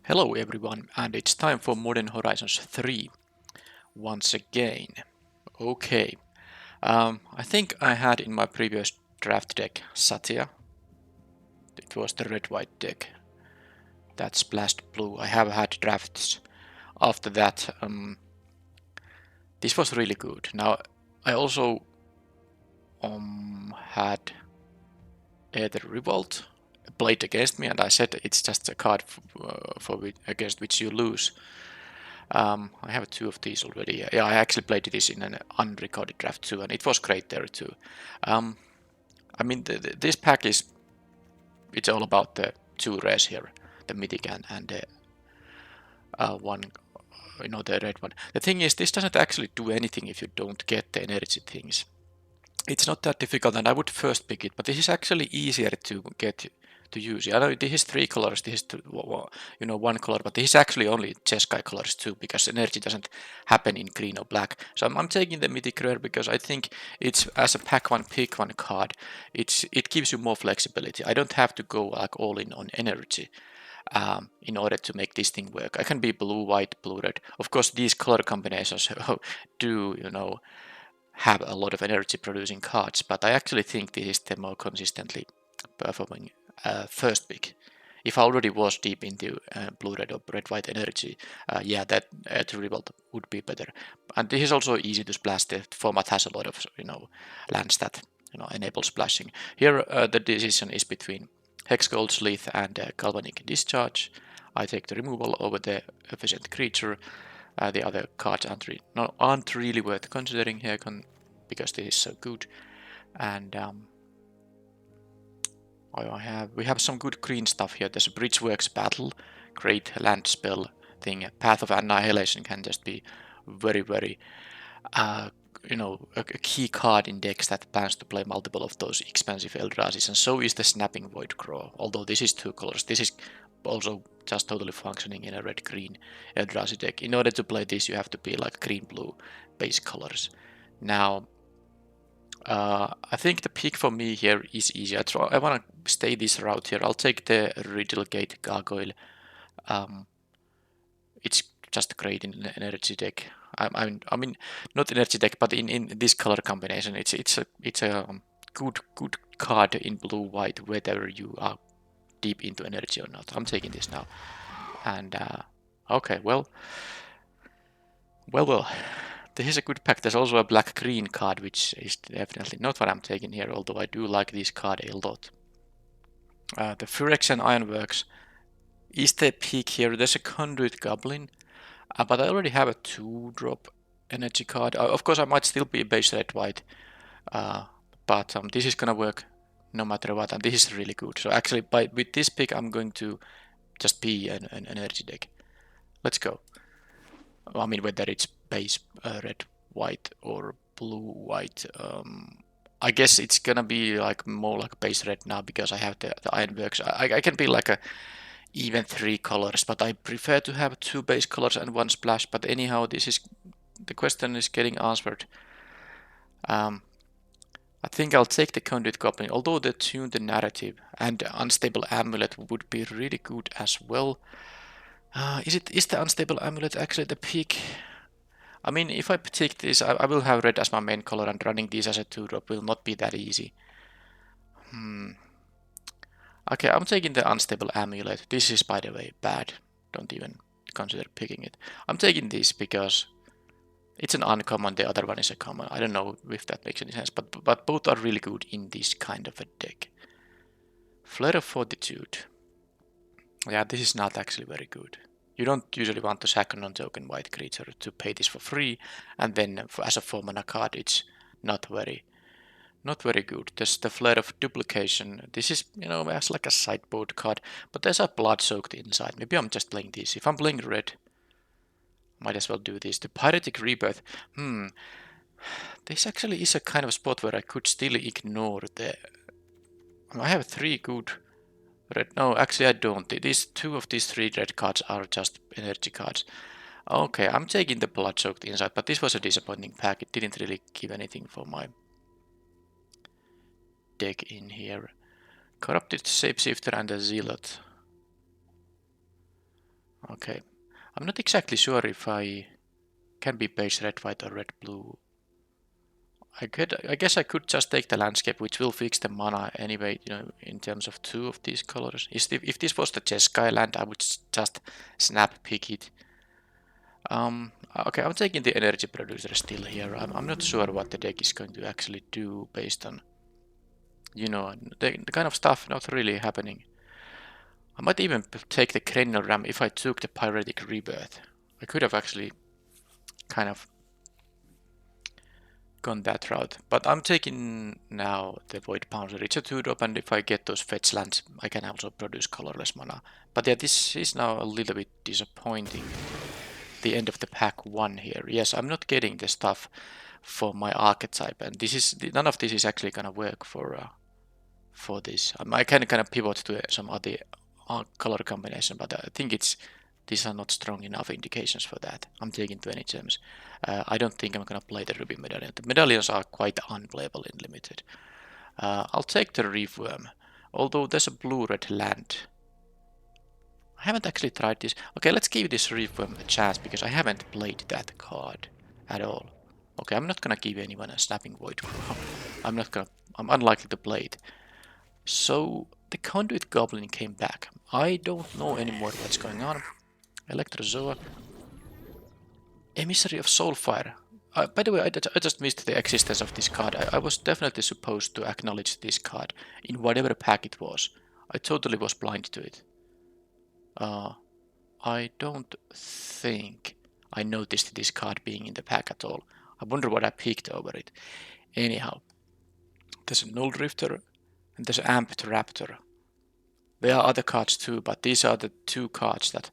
Hello everyone, and it's time for Modern Horizons 3 once again. Okay, I think I had in my previous draft deck Satya. It was the red-white deck that splashed blue. I have had drafts after that. This was really good. Now, I also had Aether Revolt played against me, and I said it's just a card against which you lose. I have two of these already. Yeah, I actually played this in an unrecorded draft too, and it was great there too. I mean, this pack it's all about the two rares here, the mythic and the one, the red one. The thing is, this doesn't actually do anything if you don't get the energy things. It's not that difficult, and I would first pick it, but this is actually easier to get to use. I know this is three colors, this is one color, but this is actually only Jeskai colors too, because energy doesn't happen in green or black. So I'm taking the mythic rare because I think it's as a pack one pick one card. It gives you more flexibility. I don't have to go like all in on energy. In order to make this thing work, I can be blue, white, blue, red. Of course, these color combinations do have a lot of energy producing cards, but I actually think this is the more consistently performing first pick. If I already was deep into blue red or red white energy, yeah, that to revolt would be better. And this is also easy to splash. The format has a lot of lands that enable splashing. Here the decision is between Hexgold Sleuth and Galvanic Discharge. I take the removal over the efficient creature. The other cards aren't really worth considering here because this is so good. And we have some good green stuff here. There's a Bridgeworks Battle, great land spell thing. Path of Annihilation can just be very, very, a key card in decks that plans to play multiple of those expensive Eldrazi's, and so is the Snapping Voidcraw. Although this is two colors, this is also just totally functioning in a red-green Eldrazi deck. In order to play this, you have to be like green-blue base colors. Now, I think the pick for me here is easy. I want to stay this route here. I'll take the Riddlegate Gargoyle. It's just great in energy deck. I mean, not energy deck, but in this color combination, it's a good card in blue white, whether you are deep into energy or not. I'm taking this now, and okay, well. This is a good pack. There's also a black-green card, which is definitely not what I'm taking here, although I do like this card a lot. The Phyrexian Ironworks is the pick here. There's a Conduit Goblin, but I already have a 2-drop energy card. Of course, I might still be base red-white, but this is gonna work no matter what, and this is really good. So actually, with this pick, I'm going to just be an energy deck. Let's go. I mean, whether it's base red, white, or blue, white. I guess it's gonna be like more like base red now because I have the Ironworks. I can be like a even 3 colors, but I prefer to have 2 base colors and 1 splash. But anyhow, the question is getting answered. I think I'll take the Conduit Goblin, although the Tune the Narrative and Unstable Amulet would be really good as well. Is the Unstable Amulet actually the pick? I mean, if I take this, I will have red as my main color, and running these as a 2-drop will not be that easy. Okay, I'm taking the Unstable Amulet. This is, by the way, bad. Don't even consider picking it. I'm taking this because it's an uncommon, the other one is a common. I don't know if that makes any sense, but both are really good in this kind of a deck. Flare of Fortitude. Yeah, this is not actually very good. You don't usually want to sack a non-token white creature to pay this for free, and then as a 4-mana card, it's not very good. There's the Flare of Duplication. This is, as like a sideboard card, but there's a blood soaked inside. Maybe I'm just playing this. If I'm playing red, might as well do this. The Pyretic Rebirth. This actually is a kind of spot where I could still ignore the... I have 3 good red. No, actually I don't. These 2 of these 3 red cards are just energy cards. Okay, I'm taking the blood soaked inside, but this was a disappointing pack. It didn't really give anything for my deck in here. Corrupted Shapeshifter and a Zealot. Okay. I'm not exactly sure if I can be base red, white or red, blue. I guess I could just take the landscape, which will fix the mana anyway, you know, in terms of two of these colors. If this was the Jeskai land, I would just snap pick it. Okay, I'm taking the energy producer still here. I'm not sure what the deck is going to actually do based on, you know, the kind of stuff not really happening. I might even take the Cranial Ram if I took the Pyretic Rebirth. I could have actually kind of gone that route. But I'm taking now the Void Bouncer. It's a 2-drop, and if I get those fetch lands, I can also produce colorless mana. But yeah, this is now a little bit disappointing. The end of the pack 1 here. Yes, I'm not getting the stuff for my archetype, and this is none of this is actually gonna work for this. I can kind of pivot to some other color combination, but I think these are not strong enough indications for that. I'm taking 20 gems. I don't think I'm gonna play the Ruby Medallion. The medallions are quite unplayable in limited. I'll take the Reef Worm, although there's a blue-red land. I haven't actually tried this. Okay, let's give this Reef Worm a chance because I haven't played that card at all. Okay, I'm not gonna give anyone a Snapping Void. I'm unlikely to play it. So the Conduit Goblin came back. I don't know anymore what's going on. Electrozoa. Emissary of Soulfire. By the way, I just missed the existence of this card. I was definitely supposed to acknowledge this card in whatever pack it was. I totally was blind to it. I don't think I noticed this card being in the pack at all. I wonder what I picked over it. Anyhow, there's a Null Drifter and there's Amped Raptor. There are other cards too, but these are the two cards that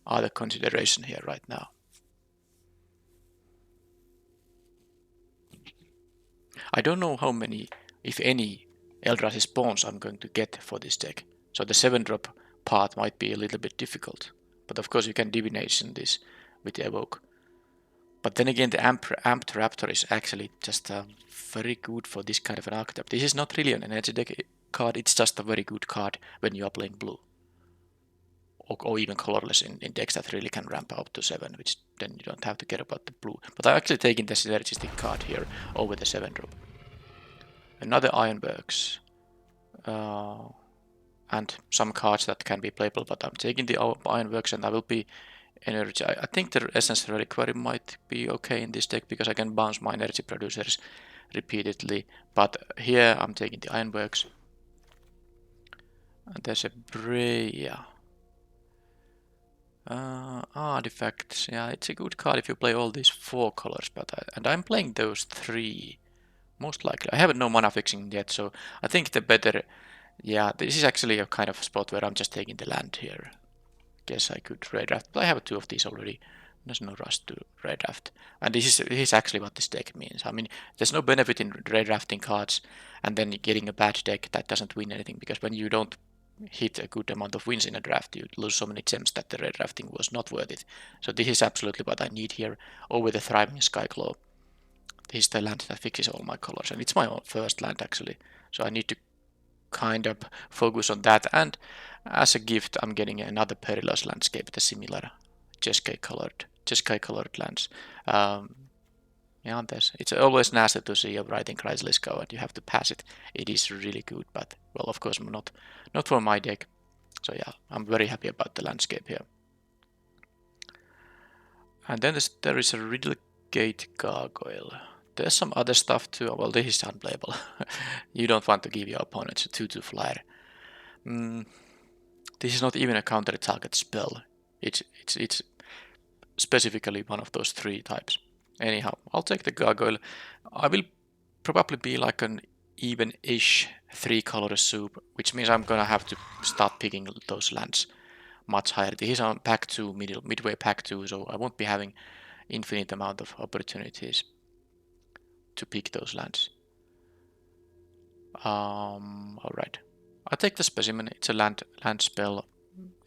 are the consideration here right now. I don't know how many, if any, Eldrazi spawns I'm going to get for this deck. So the 7-drop part might be a little bit difficult. But of course you can divination this with Evoke. But then again, the Amped Raptor is actually just very good for this kind of an archetype. This is not really an energy deck card, it's just a very good card when you are playing blue. Or even colorless in decks that really can ramp up to 7, which then you don't have to care about the blue. But I'm actually taking the synergistic card here over the 7-drop. Another Ironworks. And some cards that can be playable, but I'm taking the Ironworks and I will be energy. I think the Essence Reliquary might be okay in this deck because I can bounce my energy producers repeatedly. But here I'm taking the Ironworks. And there's a Breya. Artifacts. Yeah, it's a good card if you play all these 4 colors, but and I'm playing those 3 most likely. I haven't no mana fixing yet, so I think the better. Yeah, this is actually a kind of spot where I'm just taking the land here. Guess I could red draft, but I have 2 of these already. There's no rush to red draft, and this is actually what this deck means. I mean, there's no benefit in red drafting cards and then getting a bad deck that doesn't win anything, because when you don't hit a good amount of wins in a draft, you lose so many gems that the red drafting was not worth it. So this is absolutely what I need here over the Thriving Skyclaw. This is the land that fixes all my colors, and it's my own first land actually. So I need to kind of focus on that, and as a gift I'm getting another Perilous Landscape, the similar Jeskai colored lands. Yeah, it's always nasty to see a Writing Chrysalis go and you have to pass it. It is really good, but well, of course not for my deck. So yeah, I'm very happy about the landscape here. And then there is a Riddlegate Gargoyle. There's some other stuff too. Well, this is unplayable. You don't want to give your opponents a 2/2 flyer. This is not even a counter target spell. It's specifically one of those 3 types. Anyhow, I'll take the Gargoyle. I will probably be like an even-ish 3-color soup, which means I'm gonna have to start picking those lands much higher. This is on pack 2, midway pack 2, so I won't be having infinite amount of opportunities to pick those lands. Alright. I'll take the Specimen. It's a land spell.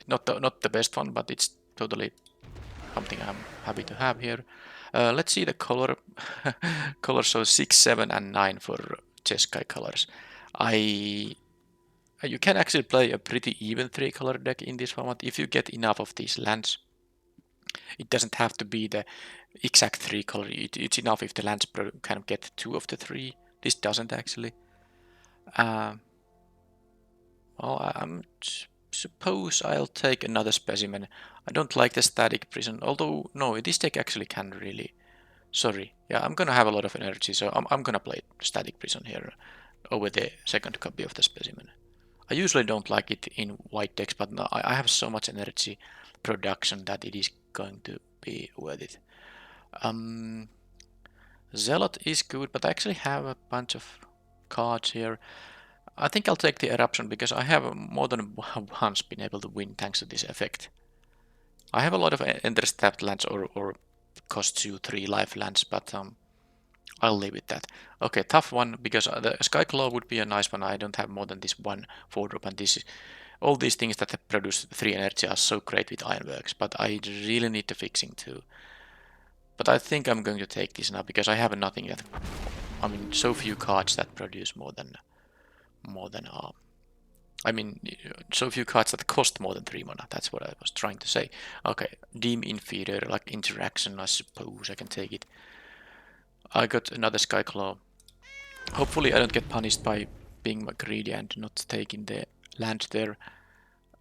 Not the best one, but it's totally something I'm happy to have here. Let's see the color. Color shows 6, 7, and 9 for Jeskai colors. I You can actually play a pretty even 3-color deck in this format if you get enough of these lands. It doesn't have to be the exact 3-color. It's enough if the lands kind of get 2 of the 3. This doesn't actually. Well, I suppose I'll take another specimen. I don't like the static prison, although no, this deck actually can really. Sorry, yeah, I'm gonna have a lot of energy, so I'm gonna play static prison here over the second copy of the specimen. I usually don't like it in white decks, but no, I have so much energy production that it is going to be worth it. Zealot is good, but I actually have a bunch of cards here. I think I'll take the Eruption because I have more than once been able to win thanks to this effect. I have a lot of enter-tapped lands or costs you 3 life lands, but I'll leave it that. Okay, tough one because the Skyclaw would be a nice one. I don't have more than this one 4-drop, and this is all these things that produce 3 energy are so great with Ironworks, but I really need the fixing too. But I think I'm going to take this now because I have nothing that, I mean, so few cards that produce more than I mean, so few cards that cost more than 3 mana. That's what I was trying to say. Okay, deem inferior, like interaction, I suppose I can take it. I got another Skyclaw. Hopefully I don't get punished by being greedy and not taking the land there.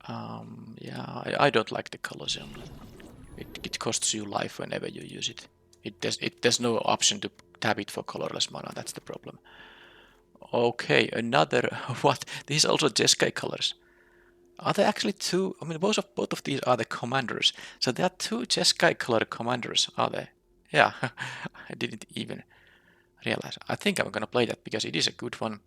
Yeah, I don't like the Colosseum. It costs you life whenever you use it. There's no option to tap it for colorless mana, that's the problem. Okay, another, what? These are also Jeskai colors. Are there actually 2? I mean, both of these are the commanders. So there are 2 Jeskai color commanders, are there? Yeah, I didn't even realize. I think I'm gonna play that because it is a good one.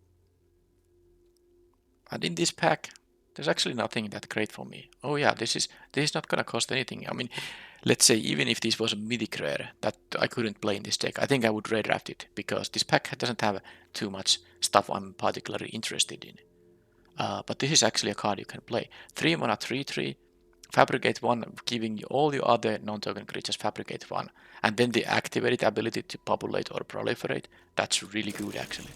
And in this pack, there's actually nothing that great for me. Oh yeah, this is not gonna cost anything. I mean, let's say even if this was a mythic rare that I couldn't play in this deck, I think I would redraft it because this pack doesn't have too much stuff I'm particularly interested in. But this is actually a card you can play. 3 mana 3/3, Fabricate 1, giving all your other non-token creatures Fabricate 1, and then the activated ability to populate or proliferate. That's really good actually.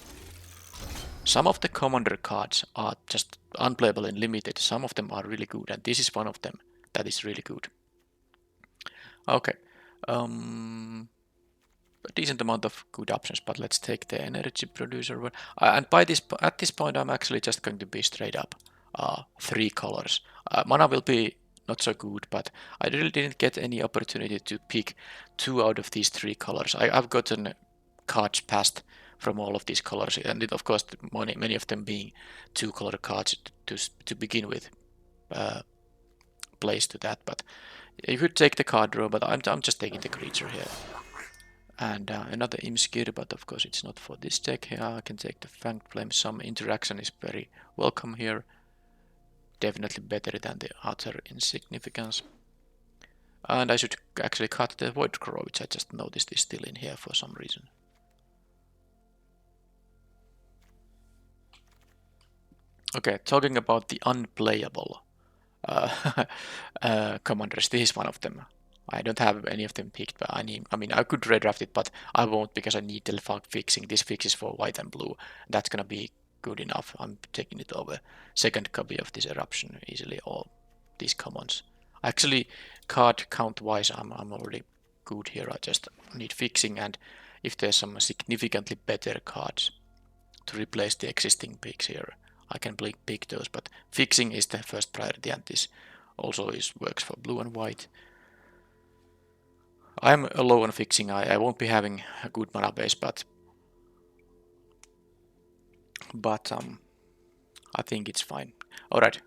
Some of the commander cards are just unplayable and limited. Some of them are really good, and this is one of them that is really good. Okay. A decent amount of good options, but let's take the energy producer. And at this point, I'm actually just going to be straight up 3 colors. Mana will be not so good, but I really didn't get any opportunity to pick 2 out of these 3 colors. I've gotten cards passed from all of these colors, and of course, many of them being 2-color cards to begin with, plays to that. But you could take the card draw, but I'm just taking the creature here. And another Imskir, but of course it's not for this deck. Here I can take the Fanged Flame. Some interaction is very welcome here. Definitely better than the Utter Insignificance. And I should actually cut the Void Crow, which I just noticed is still in here for some reason. Okay, talking about the unplayable commanders, this is one of them. I don't have any of them picked, but I mean, I could redraft it, but I won't because I need the fixing. This fix is for white and blue. That's gonna be good enough. I'm taking it over. Second copy of this Eruption easily, all these commons. Actually, card count wise, I'm already good here. I just need fixing, and if there's some significantly better cards to replace the existing picks here, I can pick those. But fixing is the first priority, and this also works for blue and white. I'm low on fixing. I won't be having a good mana base, but I think it's fine. Alright,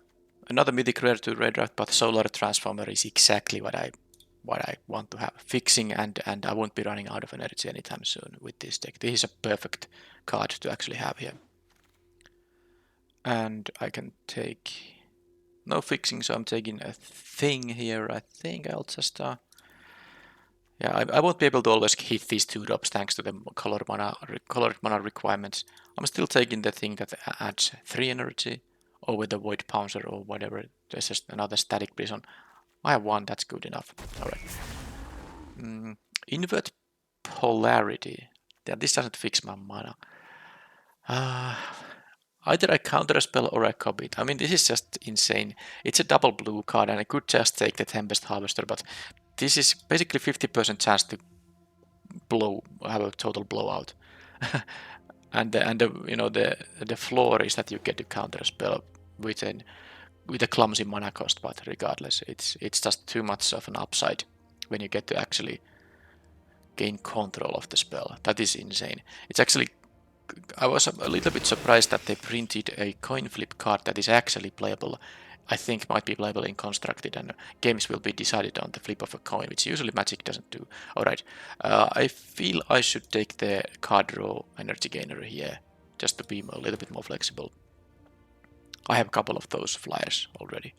another mythic rare to redraft, but Solar Transformer is exactly what I want to have. Fixing, and I won't be running out of energy anytime soon with this deck. This is a perfect card to actually have here. And I can take no fixing, so I'm taking a thing here. I think I'll just yeah, I won't be able to always hit these 2-drops thanks to the colored mana requirements. I'm still taking the thing that adds 3 energy, or with the Void Pouncer or whatever. There's just another Static Prison. I have 1, that's good enough. Alright. Invert Polarity. Yeah, this doesn't fix my mana. either I counter a spell or I copy it. I mean, this is just insane. It's a double blue card, and I could just take the Tempest Harvester, but this is basically 50% chance to have a total blowout. and the floor is that you get to counter a spell with a clumsy mana cost, but regardless, it's just too much of an upside when you get to actually gain control of the spell. That is insane. It's actually, I was a little bit surprised that they printed a coin flip card that is actually playable. I think might be playable in Constructed, and games will be decided on the flip of a coin, which usually Magic doesn't do. Alright, I feel I should take the card draw energy gainer here, just to be a little bit more flexible. I have a couple of those flyers already.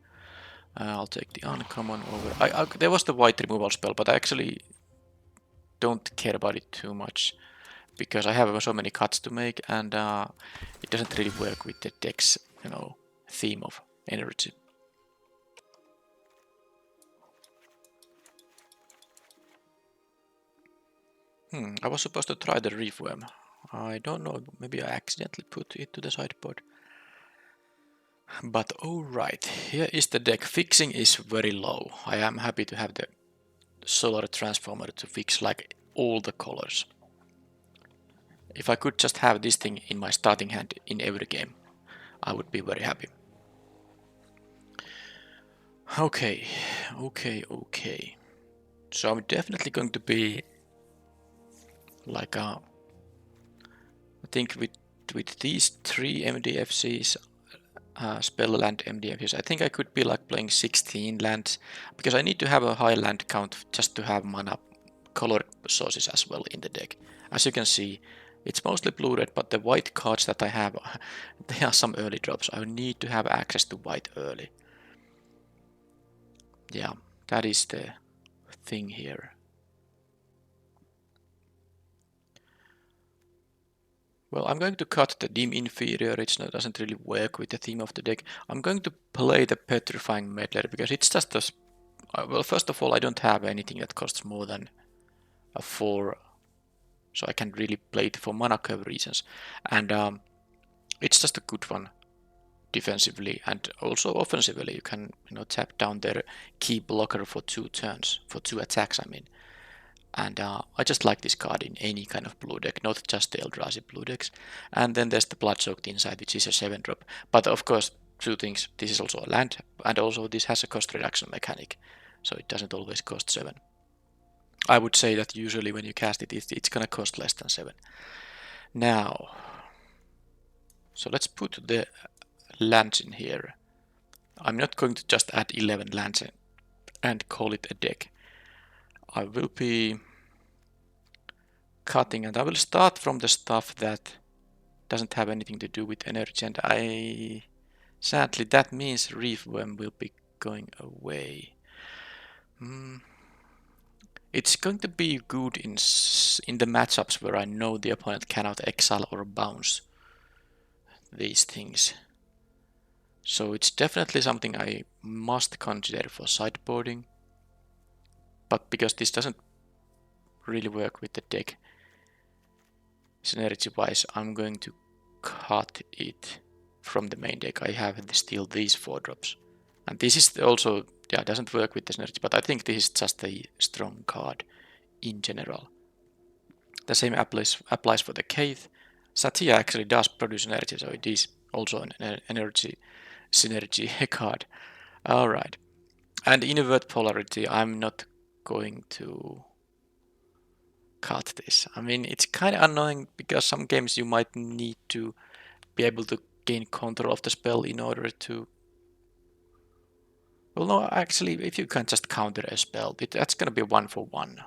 I'll take the uncommon over. There was the white removal spell, but I actually don't care about it too much because I have so many cuts to make, and it doesn't really work with the deck's theme of energy. I was supposed to try the Reefworm. I don't know, maybe I accidentally put it to the sideboard. But alright, here is the deck. Fixing is very low. I am happy to have the Solar Transformer to fix like all the colors. If I could just have this thing in my starting hand in every game, I would be very happy. Okay. So I'm definitely going to be like I think with these 3 MDFCs, spell land MDFCs, I think I could be like playing 16 lands, because I need to have a high land count just to have mana color sources as well in the deck. As you can see, it's mostly blue-red, but the white cards that I have, they are some early drops. I need to have access to white early. Yeah, that is the thing here. Well, I'm going to cut the Dim Inferior, it doesn't really work with the theme of the deck. I'm going to play the Petrifying Meddler, because it's just a... Well, first of all, I don't have anything that costs more than a 4, so I can really play it for mana curve reasons. And it's just a good one defensively, and also offensively. You can tap down their key blocker for 2 turns, for 2 attacks, I mean. And I just like this card in any kind of blue deck, not just the Eldrazi blue decks. And then there's the Bloodsoaked Insight, which is a 7-drop. But of course, 2 things. This is also a land, and also this has a cost reduction mechanic, so it doesn't always cost 7. I would say that usually when you cast it, it's gonna cost less than 7. Now, so let's put the lands in here. I'm not going to just add 11 lands and call it a deck. I will be cutting, and I will start from the stuff that doesn't have anything to do with energy, and sadly that means Reefworm will be going away. It's going to be good in the matchups where I know the opponent cannot exile or bounce these things. So it's definitely something I must consider for sideboarding. But because this doesn't really work with the deck synergy wise, I'm going to cut it from the main deck. I have still these 4 drops. And this is also, yeah, doesn't work with the synergy, but I think this is just a strong card in general. The same applies for the Kaith. Satya actually does produce energy, so it is also an energy synergy card. Alright. And invert polarity, I'm not going to cut this. I mean, it's kind of annoying because some games you might need to be able to gain control of the spell in order to... Well, no, actually, if you can just counter a spell, that's gonna be 1 for 1.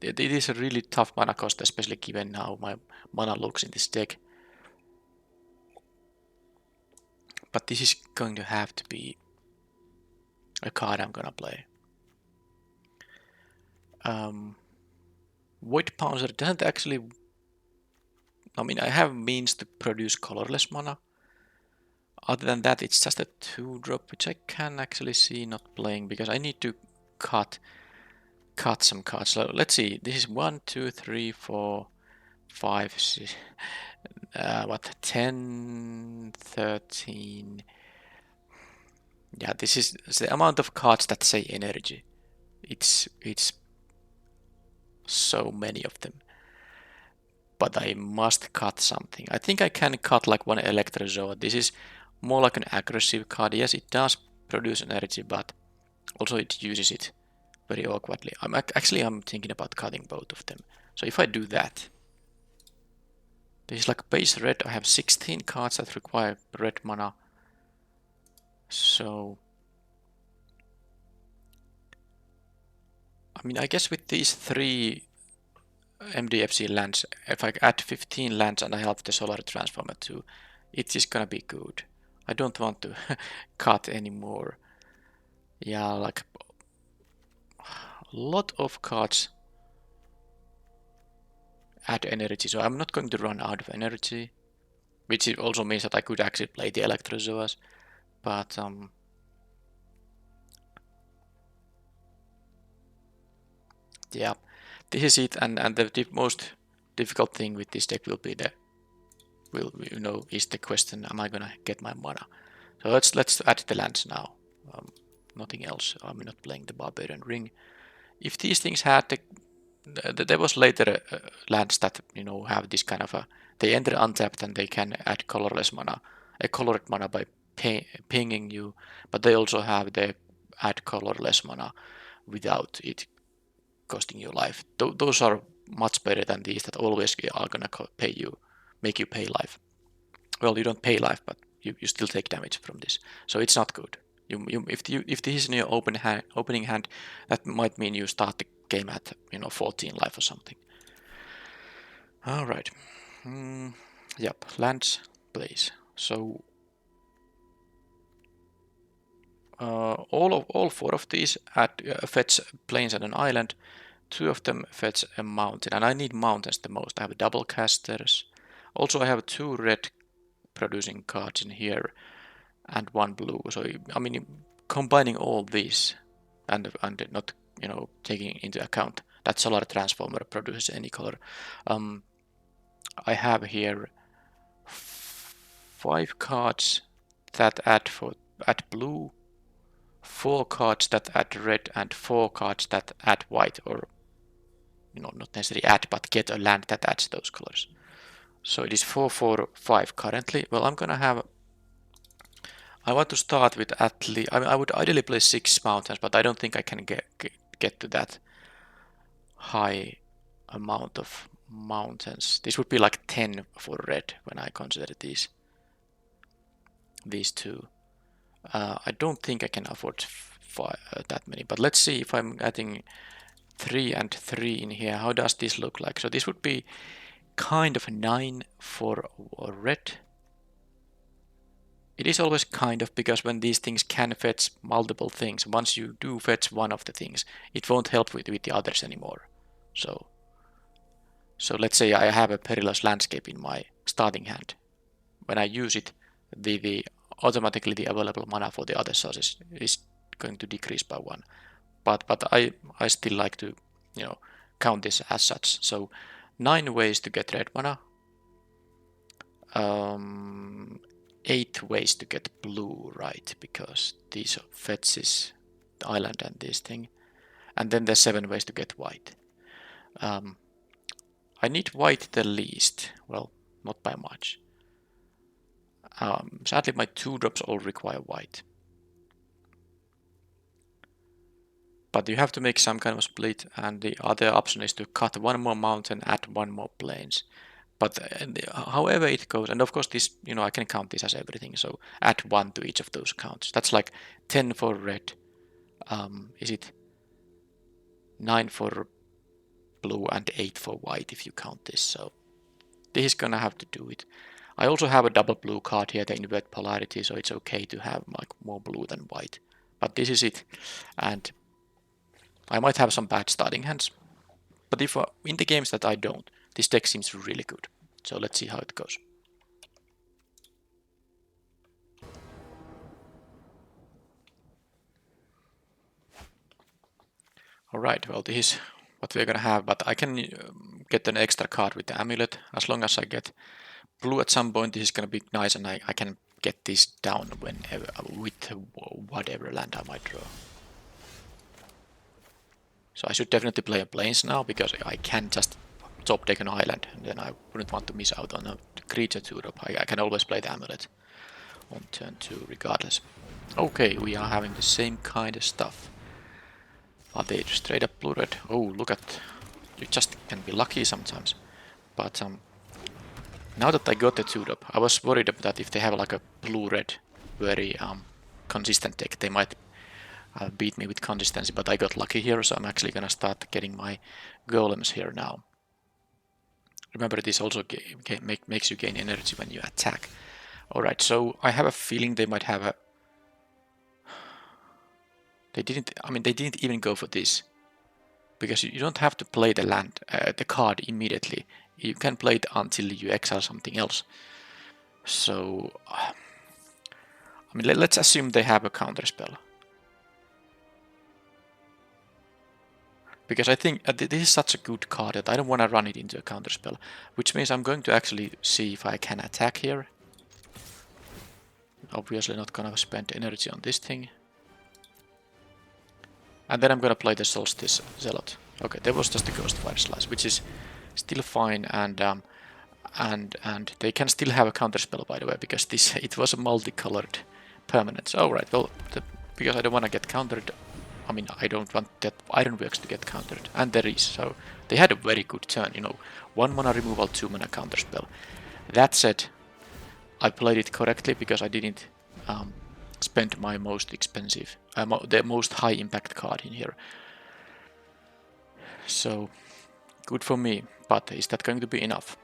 It is a really tough mana cost, especially given how my mana looks in this deck. But this is going to have to be a card I'm gonna play. Void Pouncer doesn't actually... I mean, I have means to produce colorless mana. Other than that, it's just a 2-drop, which I can actually see not playing, because I need to cut some cards. So let's see, this is 1, 2, 3, 4, 5, 6, what, 10, 13. Yeah, this is the amount of cards that say energy. It's so many of them. But I must cut something. I think I can cut like one Electrozoa. This is more like an aggressive card. Yes, it does produce energy, but also it uses it very awkwardly. I'm thinking about cutting both of them. So if I do that, this is like base red. I have 16 cards that require red mana. So I mean, I guess with these 3 MDFC lands, if I add 15 lands and I have the Solar Transformer too, it is gonna be good. I don't want to cut anymore. Yeah, like a lot of cards add energy, so I'm not going to run out of energy, which also means that I could actually play the Electrozoas, but yeah, this is it, and the most difficult thing with this deck will be is the question: am I gonna get my mana? So let's add the lands now. Nothing else. I'm not playing the Barbarian Ring. If these things had there was later lands that have this kind of they enter untapped and they can add colorless mana, a colored mana by pinging you, but they also have the add colorless mana without it costing you life. Those are much better than these that always are gonna make you pay life. Well, you don't pay life, but you still take damage from this, so it's not good. If this is in your opening hand, that might mean you start the game at 14 life or something. All right. Yep. Lands, please. So all 4 of these fetch plains and an island. 2 of them fetch a mountain, and I need mountains the most. I have double casters. Also, I have 2 red producing cards in here and 1 blue. So I mean, combining all these and not taking into account that Solar Transformer produces any color. I have here 5 cards that add blue, 4 cards that add red, and 4 cards that add white, or not necessarily add, but get a land that adds those colors. So it is 4, 4, 5 currently. Well, I want to start with at least. I would ideally play 6 mountains, but I don't think I can get to that high amount of mountains. This would be like 10 for red when I consider these 2. I don't think I can afford that many, but let's see if I'm adding 3 and 3 in here. How does this look like? So this would be kind of 9 for red. It is always kind of, because when these things can fetch multiple things, once you do fetch one of the things, it won't help with the others anymore. So let's say I have a Perilous Landscape in my starting hand. When I use it, the automatically the available mana for the other sources is going to decrease by 1. But I still like to count this as such. So 9 ways to get red mana. 8 ways to get blue, right? Because these fetches the island and this thing. And then there's 7 ways to get white. I need white the least. Well, not by much. Sadly, my 2-drops all require white. But you have to make some kind of split, and the other option is to cut 1 more mountain, add 1 more plains. But however it goes, and of course this, I can count this as everything, so add 1 to each of those counts. That's like 10 for red. Is it 9 for blue and 8 for white if you count this? So this is gonna have to do it. I also have a double blue card here, the invert polarity, so it's okay to have like more blue than white. But this is it, and I might have some bad starting hands. But if in the games that I don't, this deck seems really good. So let's see how it goes. Alright, well this is what we're gonna have, but I can get an extra card with the amulet as long as I get blue at some point. This is gonna be nice, and I can get this down whenever with whatever land I might draw. So I should definitely play a plains now, because I can just top deck an island, and then I wouldn't want to miss out on a creature to drop. I can always play the amulet on turn 2 regardless. Okay, we are having the same kind of stuff. Are they straight up blue-red? Oh, look at... You just can be lucky sometimes. But now that I got the 2-drop, I was worried that if they have like a blue-red very consistent deck, they might beat me with consistency, but I got lucky here, so I'm actually gonna start getting my golems here now. Remember, this also makes you gain energy when you attack. Alright, so I have a feeling they might have a... They didn't even go for this. Because you don't have to play the land, the card immediately. You can play it until you exile something else. So, I mean, let's assume they have a counterspell. Because I think this is such a good card that I don't want to run it into a counterspell. Which means I'm going to actually see if I can attack here. Obviously not gonna spend energy on this thing. And then I'm gonna play the Solstice Zealot. Okay, there was just a Ghostfire Slice, which is still fine, and they can still have a counterspell, by the way, because it was a multicolored permanent. So, alright, well, because I don't want to get countered, I mean, I don't want that Ironworks to get countered, and there is. So they had a very good turn, you know, 1 mana removal, 2 mana counterspell. That said, I played it correctly because I didn't spend my most expensive, the most high impact card in here. So good for me, but is that going to be enough?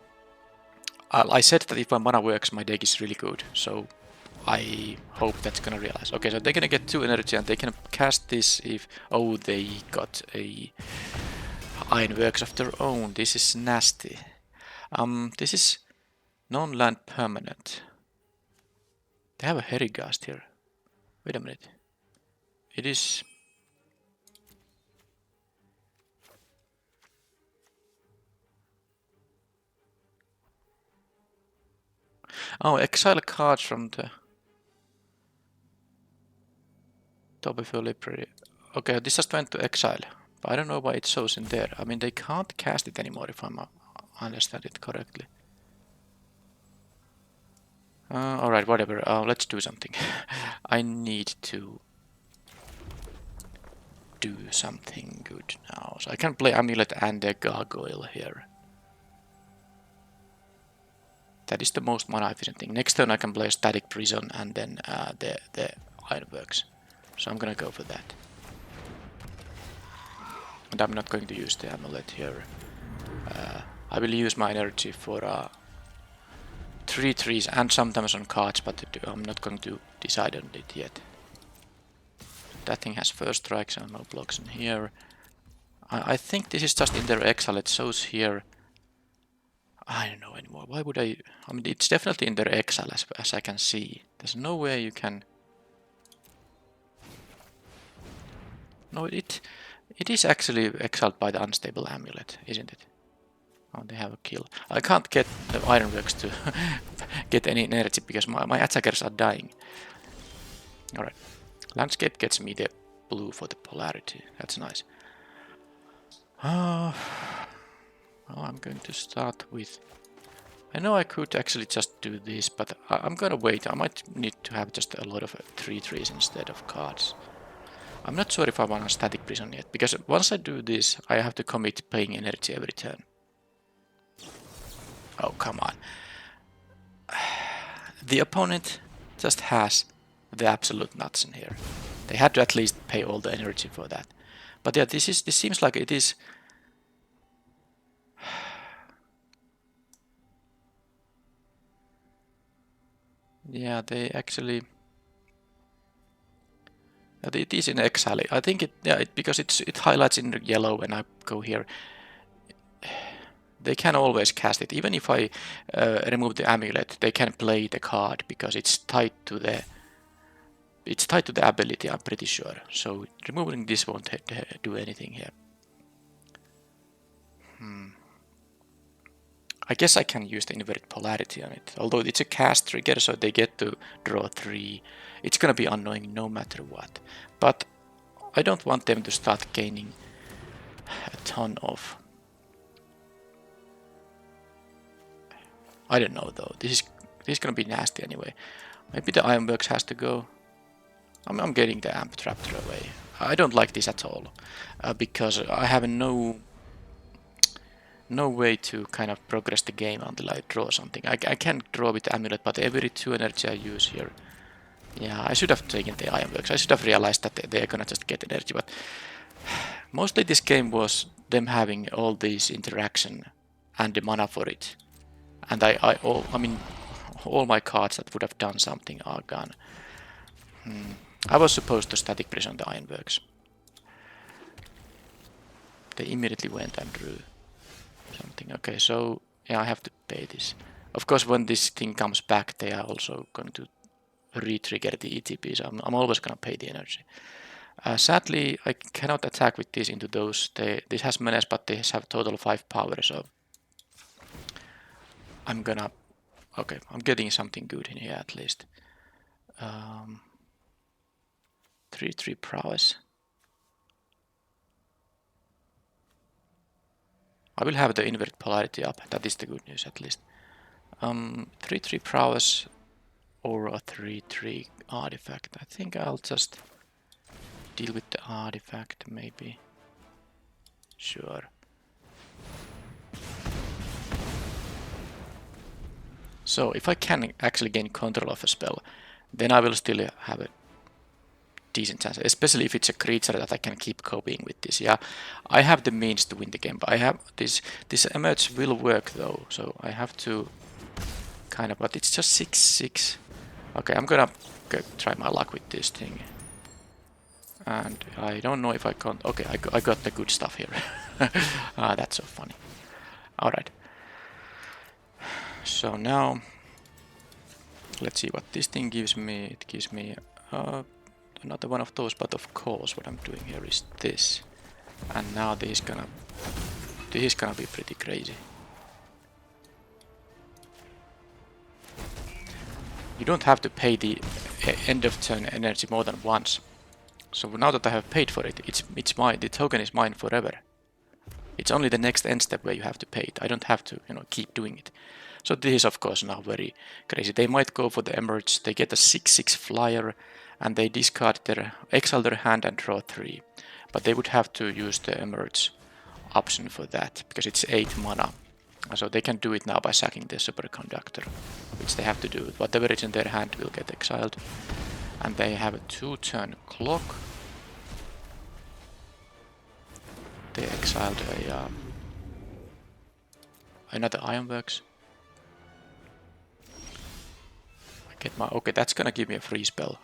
I said that if my mana works, my deck is really good, so I hope that's gonna realize. Okay, so they're gonna get 2 energy and they can cast this if... Oh, they got a Ironworks of their own. This is nasty. This is non-land permanent. They have a Herigast here. Wait a minute. It is... Oh, exile cards from the top of your library. Okay, this just went to exile. But I don't know why it shows in there. I mean, they can't cast it anymore if I understand it correctly. Alright, whatever. Let's do something. I need to do something good now. So I can play Amulet and a Gargoyle here. That is the most mana efficient thing. Next turn I can play a Static Prison and then the Ironworks. So I'm gonna go for that. And I'm not going to use the Amulet here. I will use my energy for 3 trees and sometimes on cards, but I'm not going to decide on it yet. That thing has first strike, so no blocks in here. I think this is just in their exile. It shows here. I don't know anymore. Why would I mean, it's definitely in their exile as I can see. There's no way you can... No, it is actually exiled by the Unstable Amulet, isn't it? Oh, they have a kill. I can't get the Ironworks to get any energy because my attackers are dying. Alright. Landscape gets me the blue for the polarity. That's nice. Well, I'm going to start with... I know I could actually just do this, but I'm gonna wait. I might need to have just a lot of 3 trees instead of cards. I'm not sure if I want a Static Prison yet, because once I do this, I have to commit paying energy every turn. Oh, come on. The opponent just has the absolute nuts in here. They had to at least pay all the energy for that. But yeah, this seems like it is... Yeah, they actually... It is in exile. I think because it highlights in yellow when I go here. They can always cast it. Even if I remove the amulet, they can play the card because it's tied to the... It's tied to the ability, I'm pretty sure. So removing this won't do anything here. I guess I can use the inverted polarity on it. Although it's a cast trigger, so they get to draw 3. It's gonna be annoying no matter what. But I don't want them to start gaining a ton of... I don't know though. This is gonna be nasty anyway. Maybe the Ironworks has to go. I'm getting the Amptraptor away. I don't like this at all. Because I have no way to kind of progress the game until I draw something. I can draw with the Amulet, but every 2 energy I use here... Yeah, I should have taken the Ironworks. I should have realized that they're gonna just get energy, but... Mostly this game was them having all these interaction and the mana for it. And I mean, all my cards that would have done something are gone. I was supposed to static prison the Ironworks. They immediately went and drew something. Okay, so yeah, I have to pay this. Of course, when this thing comes back, they are also going to re-trigger the ETP, so I'm always going to pay the energy. Sadly, I cannot attack with these into those. This has menace, but they have total 5 power, so I'm gonna... Okay, I'm getting something good in here at least. 3/3 prowess. I will have the inverted polarity up. That is the good news at least. 3/3 prowess or a 3/3 artifact. I think I'll just deal with the artifact maybe. Sure. So if I can actually gain control of a spell, then I will still have a decent chance, especially if it's a creature that I can keep copying with this. Yeah, I have the means to win the game, but I have this emerge will work though, so I have to kind of, but it's just 6/6. Okay, I'm gonna try my luck with this thing. And I don't know if I can't... Okay, I got the good stuff here. That's so funny. Alright. So now, let's see what this thing gives me. It gives me another one of those, but of course what I'm doing here is this. And now this is gonna be pretty crazy. You don't have to pay the end of turn energy more than once. So now that I have paid for it, it's mine. The token is mine forever. It's only the next end step where you have to pay it. I don't have to, keep doing it. So this is of course now very crazy. They might go for the emerge. They get a 6/6 flyer, and they discard exile their hand and draw 3. But they would have to use the emerge option for that because it's 8 mana. So they can do it now by sacking the superconductor, which they have to do. Whatever is in their hand will get exiled. And they have a 2-turn clock. They exiled another Ironworks. I get my... Okay, that's gonna give me a free spell.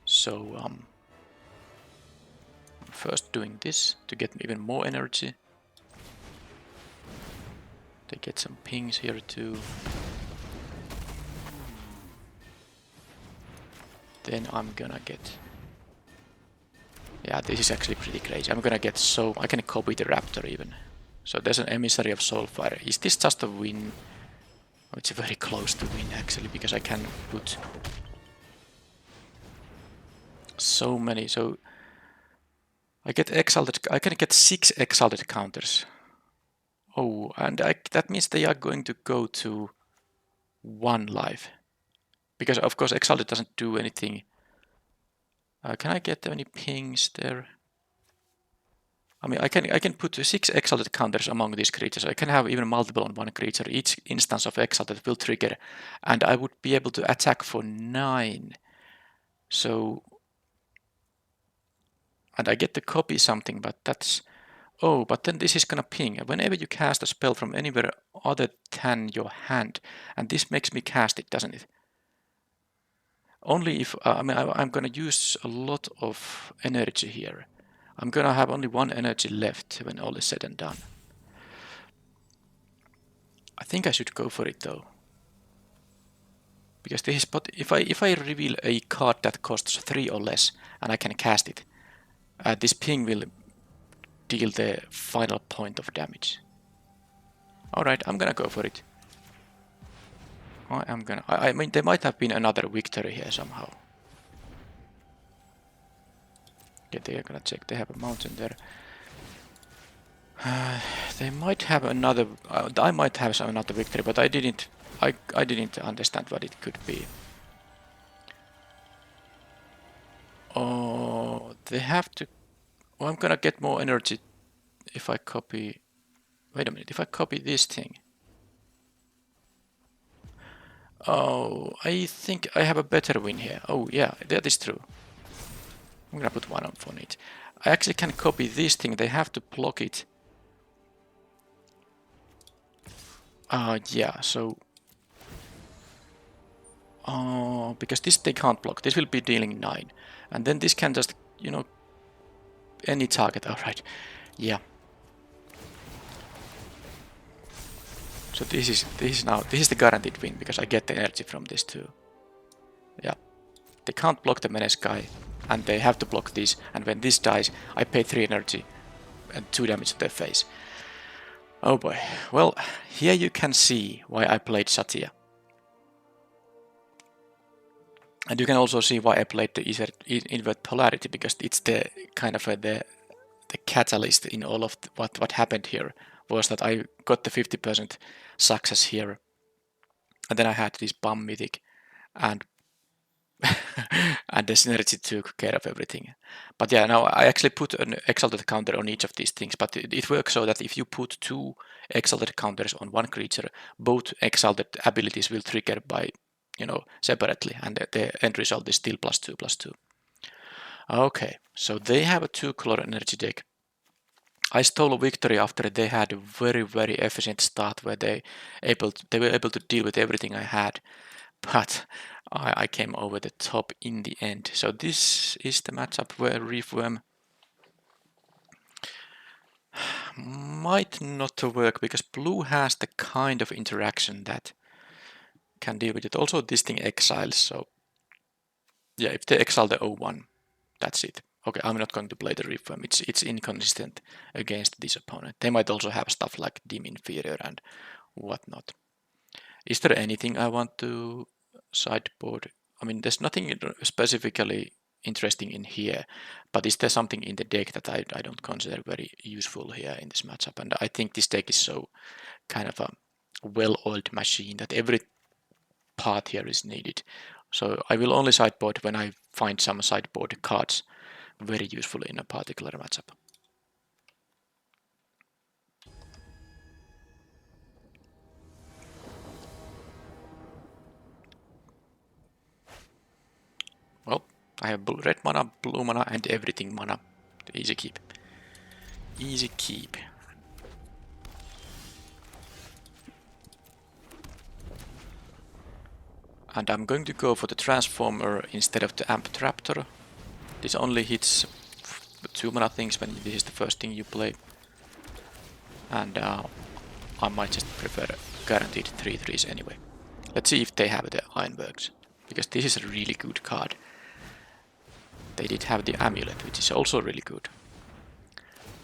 So first doing this to get even more energy. They get some pings here too. Then I'm gonna get... Yeah, this is actually pretty crazy. I'm gonna get I can copy the Raptor even. So there's an Emissary of Soulfire. Is this just a win? Oh, it's very close to win actually, because I can put so many. So I get exalted. I can get 6 exalted counters. Oh, and that means they are going to go to 1 life. Because of course exalted doesn't do anything. Can I get any pings there? I mean, I can put 6 exalted counters among these creatures. I can have even multiple on one creature. Each instance of exalted will trigger, and I would be able to attack for 9. So, and I get to copy something, but that's... Oh, but then this is gonna ping. Whenever you cast a spell from anywhere other than your hand, and this makes me cast it, doesn't it? Only if... I mean, I'm gonna use a lot of energy here. I'm gonna have only 1 energy left when all is said and done. I think I should go for it though. Because this is... But if I reveal a card that costs 3 or less, and I can cast it, this ping will deal the final point of damage. Alright, I'm gonna go for it. I mean, there might have been another victory here somehow. Okay, they are gonna check. They have a mountain there. They might have another. I might have another victory, but I didn't. I didn't understand what it could be. Oh, they have to. Oh, I'm gonna get more energy if I copy. Wait a minute. If I copy this thing. Oh, I think I have a better win here. Oh yeah, that is true. I'm gonna put one on it. I actually can copy this thing. They have to block it. Yeah, so... because this they can't block. This will be dealing 9. And then this can just, you know, any target. Alright, yeah. So this is the guaranteed win, because I get the energy from this too. Yeah. They can't block the menace guy, and they have to block this, and when this dies, I pay 3 energy and 2 damage to their face. Oh boy. Well, here you can see why I played Satya. And you can also see why I played the invert polarity, because it's the kind of the catalyst in all of what happened here was that I got the 50% success here, and then I had this bomb mythic, and and the synergy took care of everything. But yeah, now I actually put an exalted counter on each of these things, but it works so that if you put 2 exalted counters on one creature, both exalted abilities will trigger by, you know, separately, and the end result is still +2/+2. Okay, so they have a 2-color energy deck. I stole a victory after they had a very efficient start where they were able to deal with everything I had, but I came over the top in the end. So this is the matchup where Reefworm might not work, because blue has the kind of interaction that can deal with it. Also this thing exiles, so yeah, if they exile the 0/1, that's it. Okay, I'm not going to play the Reefworm. It's inconsistent against this opponent. They might also have stuff like Dim Inferior and whatnot. Is there anything I want to sideboard? I mean, there's nothing specifically interesting in here, but is there something in the deck that I don't consider very useful here in this matchup? And I think this deck is so kind of a well-oiled machine that every part here is needed. So I will only sideboard when I find some sideboard cards very useful in a particular matchup. Well, I have red mana, blue mana, and everything mana. Easy keep. Easy keep. And I'm going to go for the Transformer instead of the Amptraptor. This only hits 2 mana things when this is the first thing you play. And I might just prefer guaranteed 3/3s anyway. Let's see if they have the Ironworks, because this is a really good card. They did have the Amulet, which is also really good.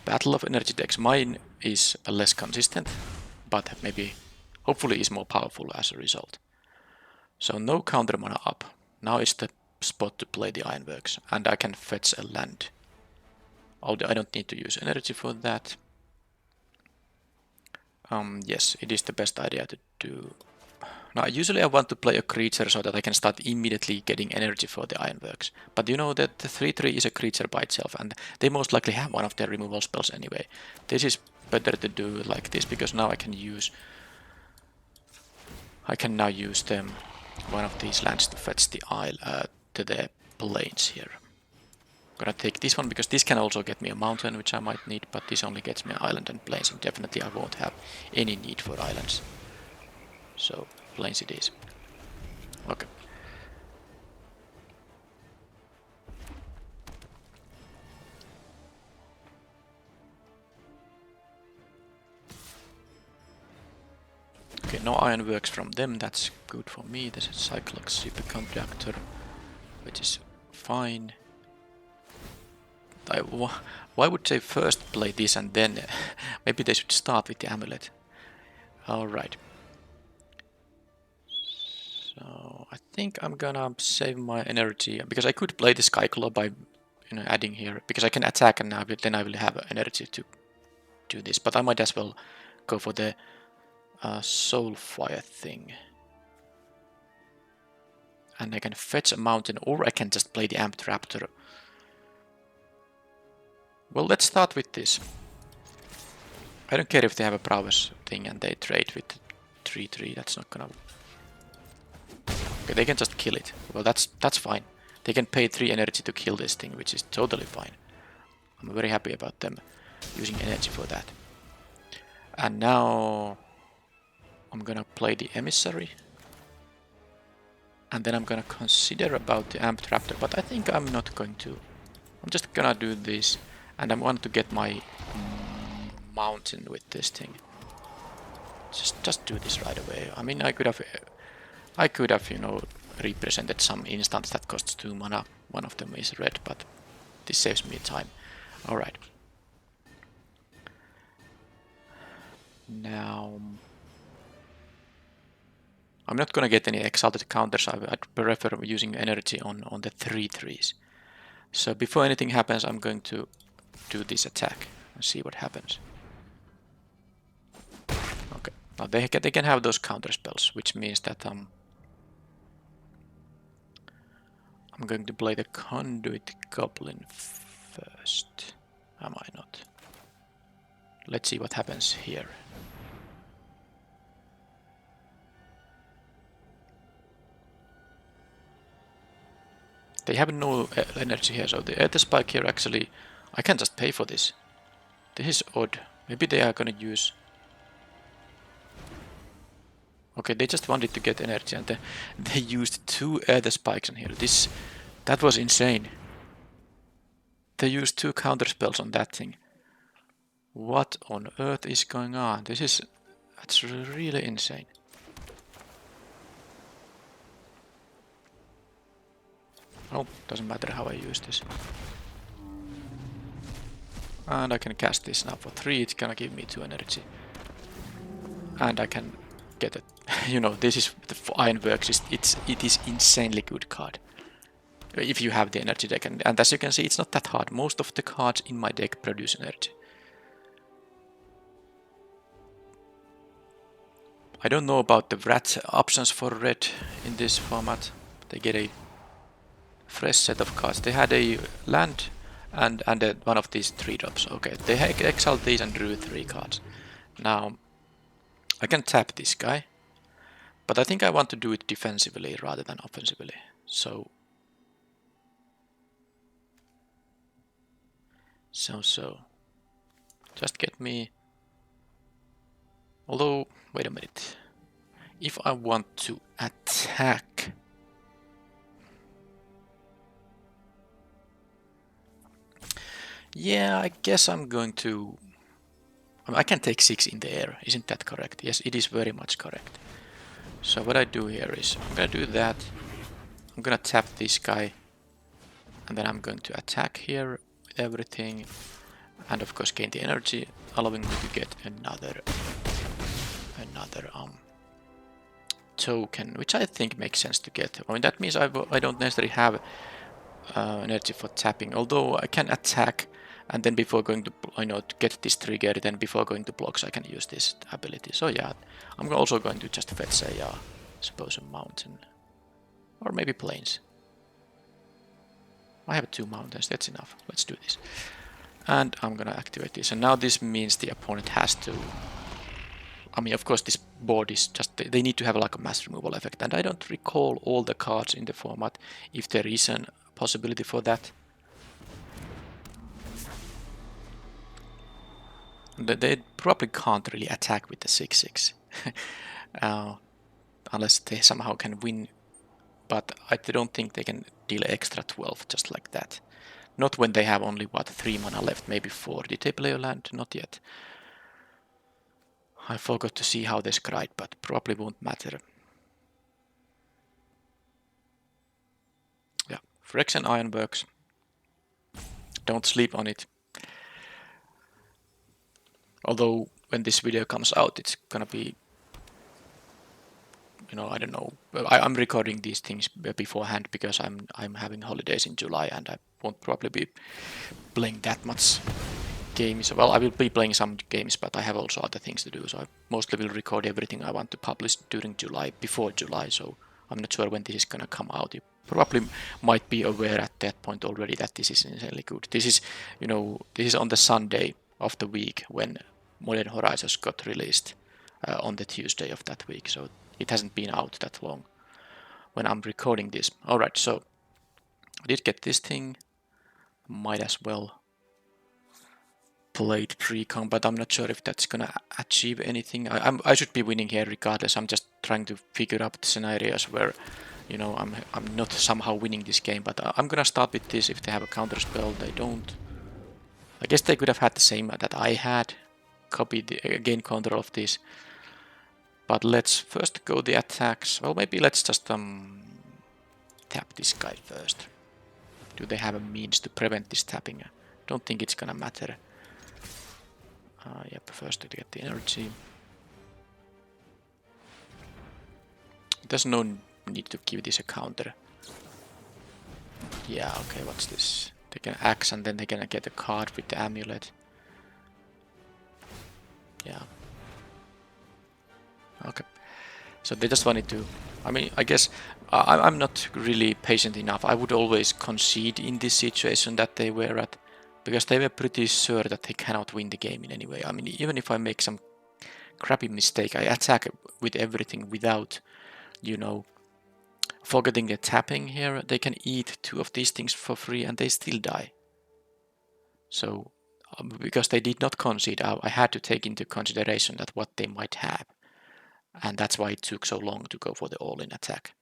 Battle of Energy decks. Mine is less consistent, but maybe, hopefully, is more powerful as a result. So no counter mana up. Now is the spot to play the Ironworks, and I can fetch a land. Although I don't need to use energy for that. Yes, it is the best idea to do. Now, usually I want to play a creature so that I can start immediately getting energy for the Ironworks. But you know that the 3/3 is a creature by itself, and they most likely have one of their removal spells anyway. This is better to do like this, because now I can now use them, one of these lands, to fetch the isle to the plains here. I'm gonna take this one because this can also get me a mountain, which I might need, but this only gets me an island and plains, and definitely I won't have any need for islands. So plains it is. Okay. Okay, no Ironworks from them, that's good for me. There's a Cyclops Superconductor, which is fine. Why would they first play this and then maybe they should start with the Amulet? Alright. So I think I'm gonna save my energy because I could play the Skyclaw by adding here because I can attack and then I will have energy to do this. But I might as well go for the Soulfire thing. And I can fetch a mountain or I can just play the Amped Raptor. Well, let's start with this. I don't care if they have a prowess thing and they trade with 3-3, that's not gonna... Okay, they can just kill it. Well, that's fine. They can pay 3 energy to kill this thing, which is totally fine. I'm very happy about them using energy for that. And now I'm gonna play the Emissary. And then I'm gonna consider about the Amped Raptor, but I think I'm not going to. I'm just gonna do this, and I want to get my mountain with this thing. Just do this right away. I mean, I could have, represented some instants that costs 2 mana. One of them is red, but this saves me time. All right. Now, I'm not gonna get any exalted counters. I'd prefer using energy on the 3-3s. So before anything happens, I'm going to do this attack and see what happens. Okay, now they can have those counter spells, which means that I'm going to play the Conduit Goblin first. Am I not? Let's see what happens here. They have no energy here, so the Aether Spike here actually... I can just pay for this. This is odd. Maybe they are gonna use... Okay, they just wanted to get energy and they used 2 Aether Spikes in here. That was insane. They used 2 counter spells on that thing. What on earth is going on? That's really insane. Oh, doesn't matter how I use this. And I can cast this now for 3, it's gonna give me 2 energy. And I can get it. This is the Ironworks, it is insanely good card. If you have the energy deck, and as you can see, it's not that hard. Most of the cards in my deck produce energy. I don't know about the Wrath options for red in this format. They get a fresh set of cards. They had a land and one of these 3-drops. Okay, they exiled these and drew 3 cards. Now, I can tap this guy, but I think I want to do it defensively rather than offensively. So, just get me... Although, wait a minute. If I want to attack... Yeah, I guess I'm going to... I can take 6 in the air, isn't that correct? Yes, it is very much correct. So what I do here is, I'm gonna do that. I'm gonna tap this guy. And then I'm going to attack here with everything. And of course gain the energy, allowing me to get another token, which I think makes sense to get. I mean, that means I don't necessarily have energy for tapping, although I can attack and then before going to, to get this trigger, then before going to blocks I can use this ability. So yeah, I'm also going to just fetch a, suppose a mountain. Or maybe plains. I have 2 mountains, that's enough. Let's do this. And I'm gonna activate this. And now this means the opponent has to... I mean, of course, this board is just... They need to have like a mass removal effect. And I don't recall all the cards in the format, if there is a possibility for that. They probably can't really attack with the 6-6. Unless they somehow can win. But I don't think they can deal extra 12 just like that. Not when they have only, what, 3 mana left, maybe 4. Did they play a land? Not yet. I forgot to see how they scried, but probably won't matter. Yeah, Phyrexian Ironworks. Don't sleep on it. Although, when this video comes out, it's gonna be you know, I don't know. I'm recording these things beforehand because I'm having holidays in July and I won't probably be playing that much games. Well, I will be playing some games, but I have also other things to do. So I mostly will record everything I want to publish during July, before July. So I'm not sure when this is gonna come out. You probably might be aware at that point already that this is insanely good. This is, you know, this is on the Sunday of the week when Modern Horizons got released on the Tuesday of that week. So it hasn't been out that long when I'm recording this. Alright, so I did get this thing. Might as well played pre-com, but I'm not sure if that's gonna achieve anything. I should be winning here regardless. I'm just trying to figure out the scenarios where, you know, I'm not somehow winning this game. But I'm gonna start with this. If they have a counter spell, they don't. I guess they could have had the same that I had. Copy the gain control of this. But let's first go the attacks. Well, maybe let's just tap this guy first. Do they have a means to prevent this tapping? Don't think it's gonna matter. Yep, first to get the energy. There's no need to give this a counter. Yeah, okay, what's this? They can axe and then they're gonna get a card with the amulet. Yeah. Okay. So they just wanted to... I mean, I guess I'm not really patient enough. I would always concede in this situation that they were at, because they were pretty sure that they cannot win the game in any way. I mean, even if I make some crappy mistake, I attack with everything without, you know, forgetting the tapping here. They can eat 2 of these things for free and they still die. So, because they did not concede, I had to take into consideration that what they might have. And that's why it took so long to go for the all-in attack.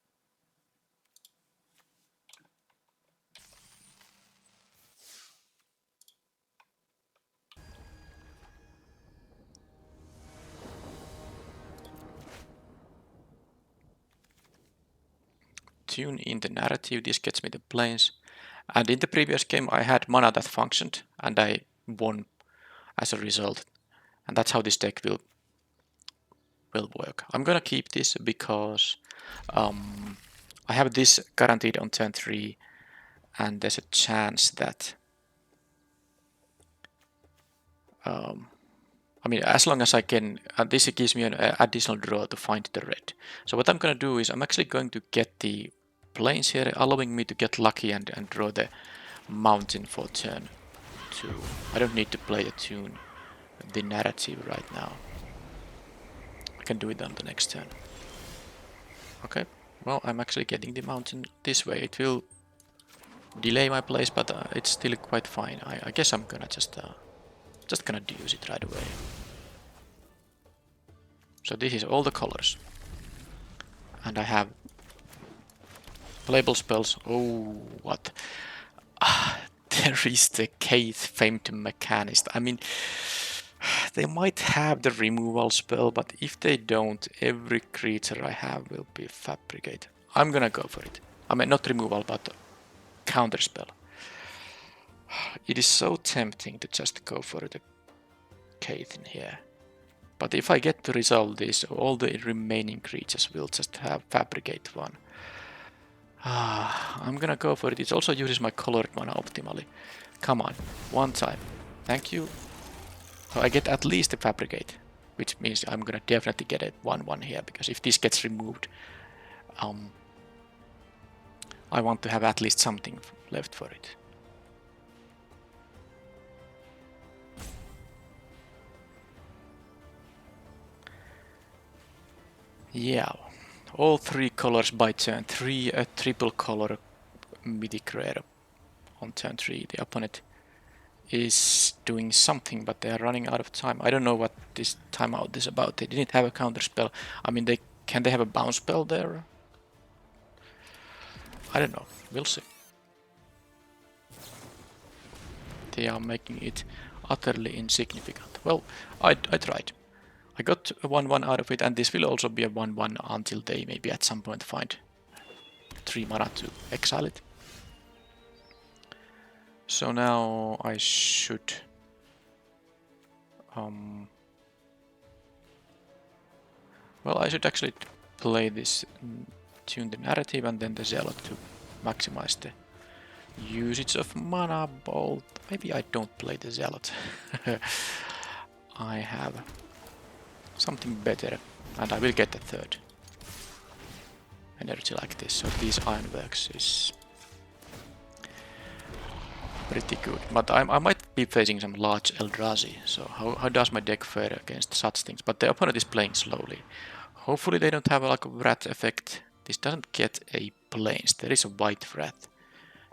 Tune in the narrative, this gets me the planes. And in the previous game I had mana that functioned and I won as a result. And that's how this deck will work. I'm gonna keep this because I have this guaranteed on turn 3 and there's a chance that I mean, as long as I can, this gives me an additional draw to find the red. So what I'm gonna do is I'm actually going to get the plains here, allowing me to get lucky and draw the mountain for turn 2. I don't need to play the narrative right now. I can do it on the next turn. Okay, well, I'm actually getting the mountain this way. It will delay my place, but it's still quite fine. I guess I'm gonna just gonna use it right away. So this is all the colors. And I have playable spells. Oh, what? There is the Keith, famed mechanist. I mean, they might have the removal spell, but if they don't, every creature I have will be fabricated. I'm gonna go for it. I mean, not removal, but counter spell. It is so tempting to just go for the Keith in here. But if I get to resolve this, all the remaining creatures will just have fabricate 1. I'm gonna go for it. It also uses my colored mana optimally. Come on, one time. Thank you. So I get at least a fabricate, which means I'm gonna definitely get a 1/1 here, because if this gets removed, I want to have at least something left for it. Yeah, all 3 colors by turn 3, a triple color mythic rare on turn 3. The opponent is doing something, but they are running out of time. I don't know what this timeout is about. They didn't have a counter spell. I mean, can they have a bounce spell there? I don't know. We'll see. They are making it utterly insignificant. Well, I tried. I got a 1/1 out of it, and this will also be a 1/1 until they maybe at some point find 3 mana to exile it. So now I should well, I should actually play this, tune the narrative, and then the Zealot to maximize the usage of Mana Bolt. Maybe I don't play the Zealot. I have something better, and I will get the third energy like this. So these Ironworks is pretty good, but I might be facing some large Eldrazi, so how does my deck fare against such things? But the opponent is playing slowly. Hopefully they don't have like a Wrath effect. This doesn't get a Plains. There is a White Wrath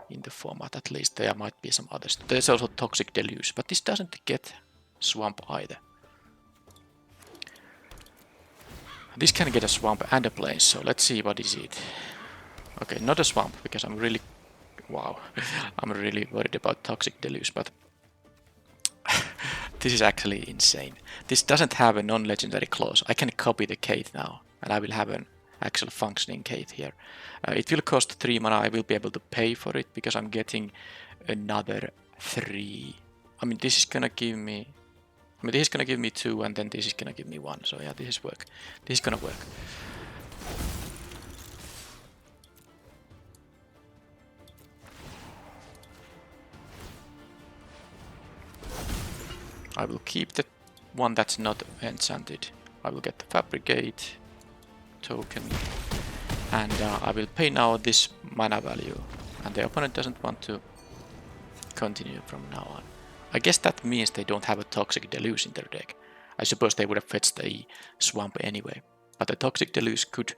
in the format, at least. There might be some others. There's also Toxic Deluge, but this doesn't get Swamp either. This can get a Swamp and a Plains, so let's see what is it. Okay, not a Swamp, because I'm really... Wow, I'm really worried about Toxic Deluge, but this is actually insane. This doesn't have a non-legendary clause. I can copy the Kate now, and I will have an actual functioning Kate here. It will cost 3 mana. I will be able to pay for it because I'm getting another 3. I mean, this is gonna give me... this is gonna give me 2, and then this is gonna give me 1. So yeah, this is work. This is gonna work. I will keep the one that's not enchanted. I will get the Fabricate token, and I will pay now this mana value, and the opponent doesn't want to continue from now on. I guess that means they don't have a Toxic Deluge in their deck. I suppose they would have fetched a Swamp anyway, but the Toxic Deluge could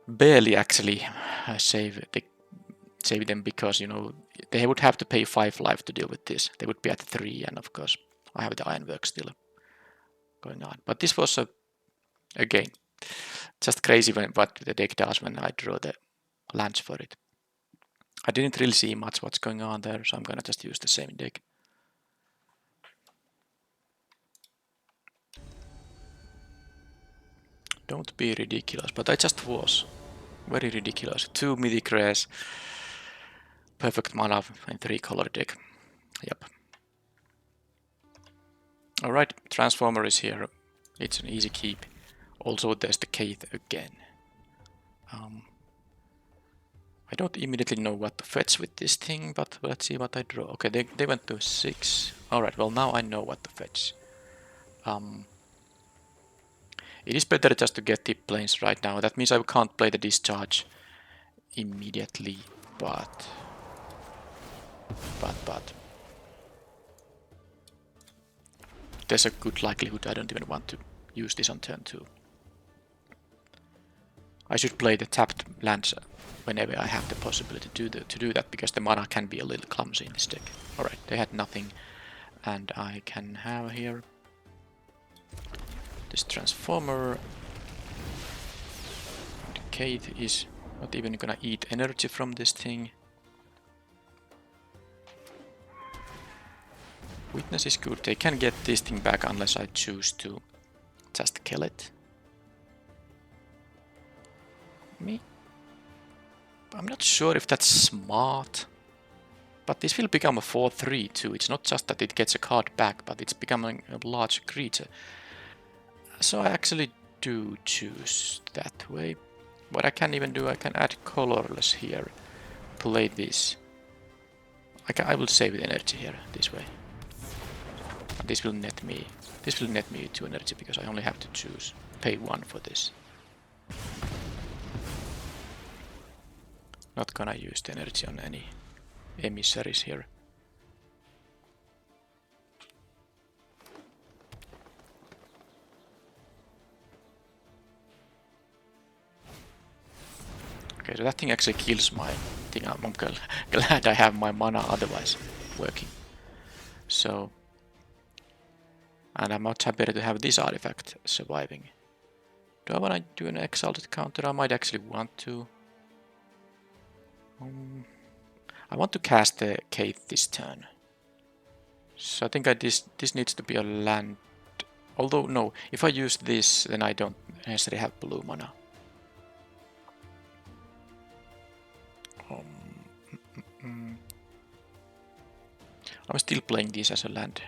barely actually save them, because, you know, they would have to pay 5 life to deal with this. They would be at 3, and of course I have the Ironwork still going on. But this was again just crazy what the deck does when I draw the lands for it. I didn't really see much what's going on there, so I'm gonna just use the same deck. Don't be ridiculous, but I just was. Very ridiculous. 2 Mythic Rares. Perfect mana and 3 color deck. Yep. Alright, Transformer is here. It's an easy keep. Also, there's the Kate again. I don't immediately know what to fetch with this thing, but let's see what I draw. Okay, they went to 6. Alright, well now I know what to fetch. It is better just to get the Plains right now. That means I can't play the Discharge immediately, but there's a good likelihood I don't even want to use this on turn 2. I should play the tapped lands whenever I have the possibility to do that, because the mana can be a little clumsy in this deck. Alright, they had nothing, and I can have here this Transformer. The Kate is not even gonna eat energy from this thing. Witness is good. They can get this thing back unless I choose to just kill it. I'm not sure if that's smart, but this will become a 4/3 too. It's not just that it gets a card back, but it's becoming a large creature. So I actually do choose that way. What I can even do, I can add colorless here, play this. I will save the energy here this way. And this will net me 2 energy, because I only have to choose pay 1 for this. Not gonna use the energy on any emissaries here. Okay, so that thing actually kills my thing. I'm glad I have my mana otherwise working. So, and I'm much happier to have this artifact surviving. Do I want to do an Exalted counter? I might actually want to. I want to cast the Kate this turn. So I think this needs to be a land. Although, no, if I use this, then I don't necessarily have blue mana. I'm still playing this as a land,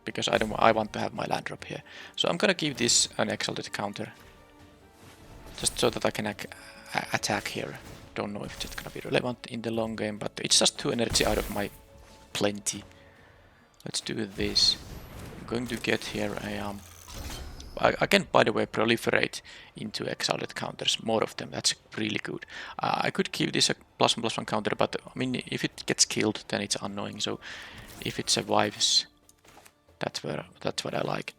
because I want to have my land drop here. So I'm gonna give this an Exalted counter. just so that I can attack here. Don't know if it's gonna be relevant in the long game, but it's just 2 energy out of my plenty. Let's do this. I'm going to get here a I can, by the way, proliferate into exiled counters, more of them. That's really good. I could give this a +1/+1 counter, but I mean, if it gets killed, then it's annoying. So if it survives, that's what I like.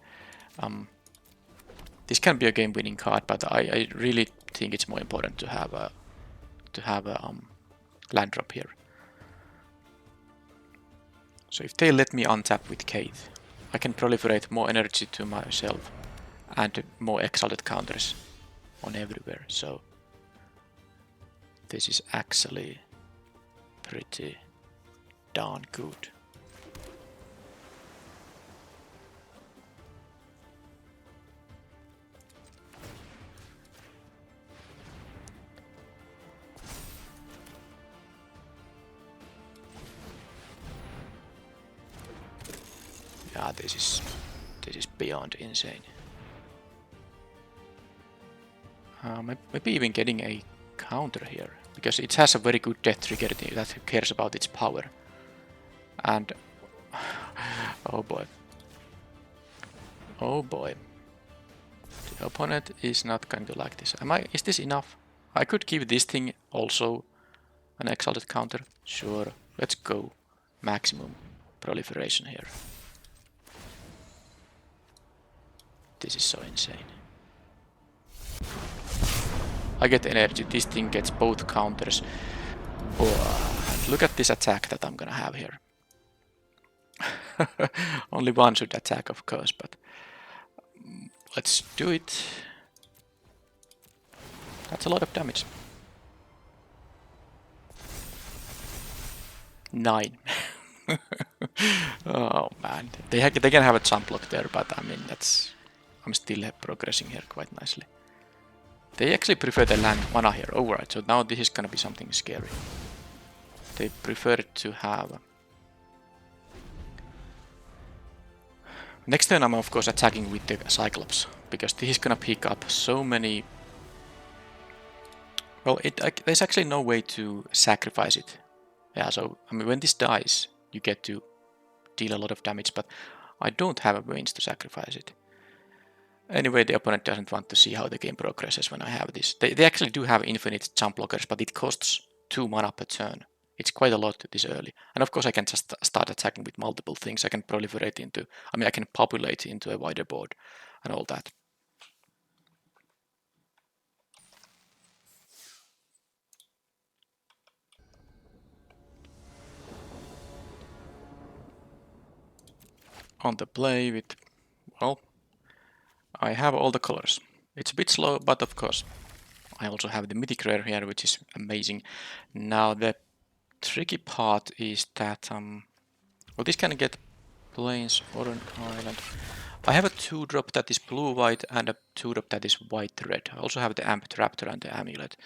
This can be a game-winning card, but I really think it's more important to have a land drop here. So if they let me untap with Kaith, I can proliferate more energy to myself and more exalted counters on everywhere. So this is actually pretty darn good. Yeah, this is beyond insane. Maybe even getting a counter here, because it has a very good death trigger that cares about its power. And oh boy. Oh boy. The opponent is not going to like this. Is this enough? I could give this thing also an exalted counter. Sure, let's go. Maximum proliferation here. This is so insane. I get energy. This thing gets both counters. Look at this attack that I'm gonna have here. Only one should attack, of course, but let's do it. That's a lot of damage. 9. Oh man, they can have a jump block there, but I mean I'm still progressing here quite nicely. They actually prefer the land mana here. Oh right, so now this is gonna be something scary. They prefer to have. Next turn I'm of course attacking with the Cyclops, because this is gonna pick up so many. Well, there's actually no way to sacrifice it. Yeah, so I mean when this dies, you get to deal a lot of damage, but I don't have a means to sacrifice it. Anyway, the opponent doesn't want to see how the game progresses when I have this. They actually do have infinite jump blockers, but it costs 2 mana per turn. It's quite a lot this early. And of course I can just start attacking with multiple things. I can proliferate into, I can populate into a wider board and all that. On the play with, well, I have all the colors. It's a bit slow, but of course I also have the mythic rare here, which is amazing. Now the tricky part is that, well, this can get Plains, Foreign Island. I have a 2-drop that is blue-white and a 2-drop that is white-red. I also have the Amped Raptor and the Amulet.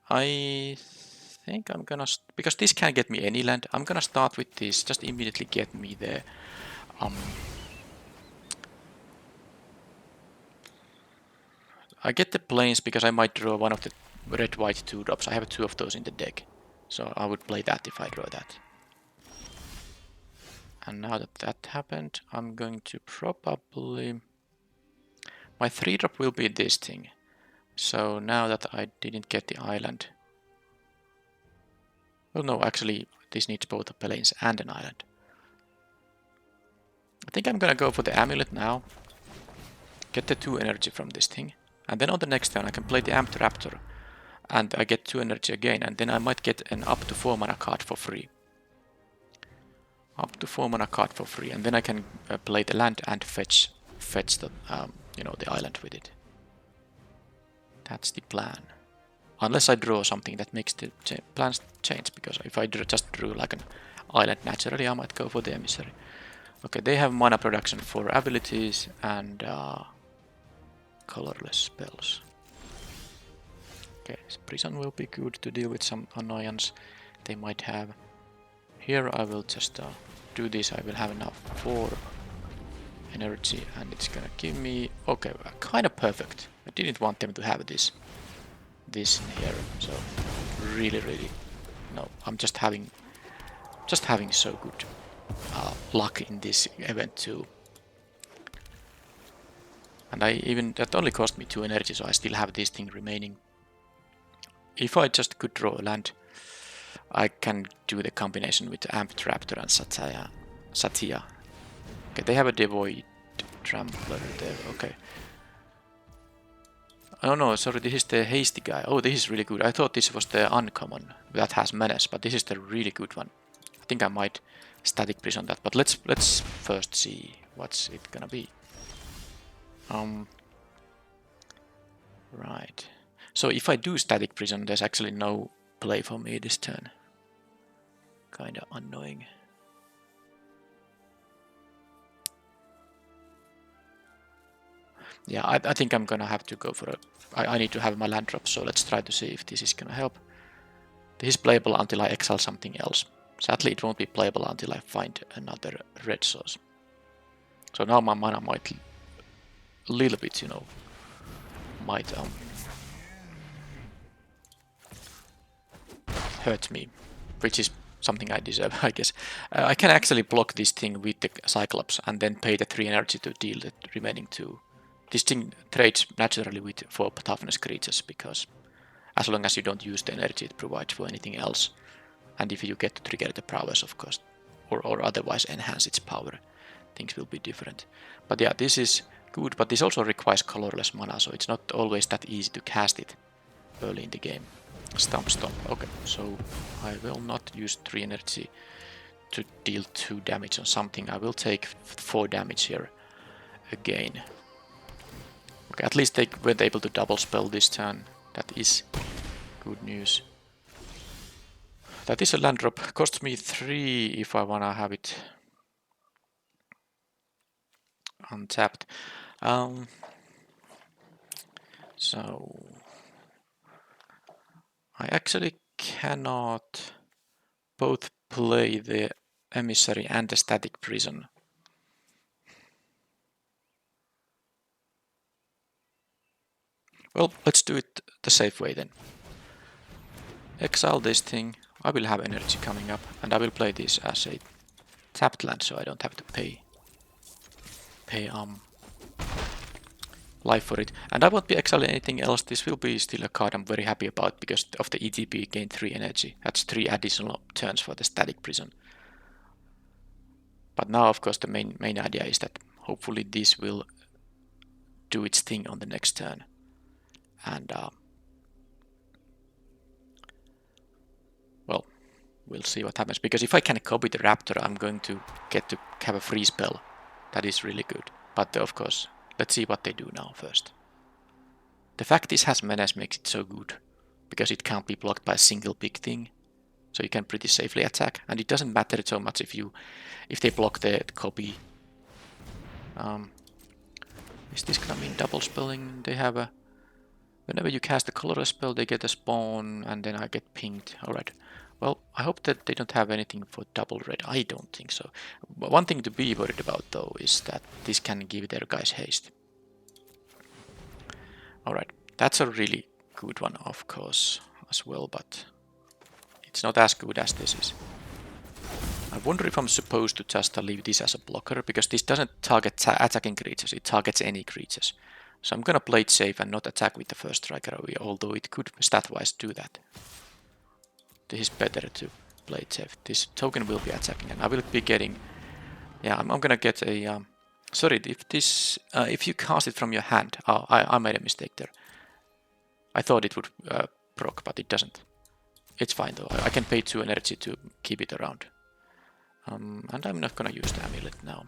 I think I'm gonna, because this can get me any land, I'm gonna start with this, just immediately get me the I get the Plains because I might draw one of the red-white 2-drops. I have 2 of those in the deck, so I would play that if I draw that. And now that that happened, I'm going to probably... My 3-drop will be this thing. So now that I didn't get the island... Well, no, actually, this needs both a Plains and an island. I think I'm gonna go for the Amulet now. Get the 2 energy from this thing. And then on the next turn I can play the Amped Raptor. And I get 2 energy again. And then I might get an up to 4 mana card for free. Up to 4 mana card for free. And then I can play the land and fetch the, the island with it. That's the plan. Unless I draw something that makes the plans change. Because if I just drew like an island naturally, I might go for the Emissary. Okay, they have mana production for abilities and colorless spells. Okay, so Prison will be good to deal with some annoyance they might have. Here I will just do this. I will have now 4 energy and it's gonna give me... Okay, kind of perfect. I didn't want them to have this. this in here. So really, no, I'm just having so good luck in this event too. And that only cost me 2 energy, so I still have this thing remaining. If I just could draw a land, I can do the combination with Amped Raptor and Satya. Okay, they have a Devoid Trampler there, okay. Oh no, sorry, this is the hasty guy. Oh, this is really good. I thought this was the uncommon that has menace, but this is the really good one. I think I might static prison that, but let's first see what's it gonna be. Right. So if I do static prison, there's actually no play for me this turn. Kinda annoying. Yeah, I think I'm gonna have to go for a... I need to have my land drop, so let's try to see if this is gonna help. This is playable until I exile something else. Sadly, it won't be playable until I find another red source. So now my mana might a little bit, you know, might hurt me, which is something I deserve, I guess. I can actually block this thing with the Cyclops and then pay the 3 energy to deal the remaining 2. This thing trades naturally with 4 toughness creatures, because as long as you don't use the energy it provides for anything else, and if you get to trigger the prowess, of course, or otherwise enhance its power, things will be different. But yeah, this is good, but this also requires colorless mana, so it's not always that easy to cast it early in the game. Stomp. Okay, so I will not use 3 energy to deal 2 damage on something. I will take 4 damage here again. Okay, at least they weren't able to double spell this turn. That is good news. That is a land drop. Costs me 3 if I wanna have it untapped. So I actually cannot both play the Emissary and the Static Prison. Well, let's do it the safe way then. Exile this thing, I will have energy coming up, and I will play this as a tapped land, so I don't have to pay life for it. And I won't be exiling anything else. This will be still a card I'm very happy about because of the ETB gain 3 energy. That's 3 additional turns for the Static Prison. But now, of course, the main idea is that hopefully this will do its thing on the next turn. And well, we'll see what happens. Because if I can copy the Raptor, I'm going to get to have a free spell. That is really good. But of course, let's see what they do now first. The fact this has menace makes it so good, because it can't be blocked by a single big thing. So you can pretty safely attack, and it doesn't matter so much if they block the copy. Is this gonna mean double spelling? They have a... Whenever you cast a colorless spell, they get a spawn, and then I get pinged. Alright. Well, I hope that they don't have anything for double red. I don't think so. But one thing to be worried about, though, is that this can give their guys haste. Alright, that's a really good one, of course, as well, but it's not as good as this is. I wonder if I'm supposed to just leave this as a blocker, because this doesn't target attacking creatures, it targets any creatures. So I'm gonna play it safe and not attack with the first striker, although it could stat-wise do that. This is better to play it safe. This token will be attacking, and I will be getting... Yeah, I'm gonna get a... Sorry, if you cast it from your hand... Oh, I made a mistake there. I thought it would proc, but it doesn't. It's fine though, I can pay 2 energy to keep it around. And I'm not gonna use the amulet now.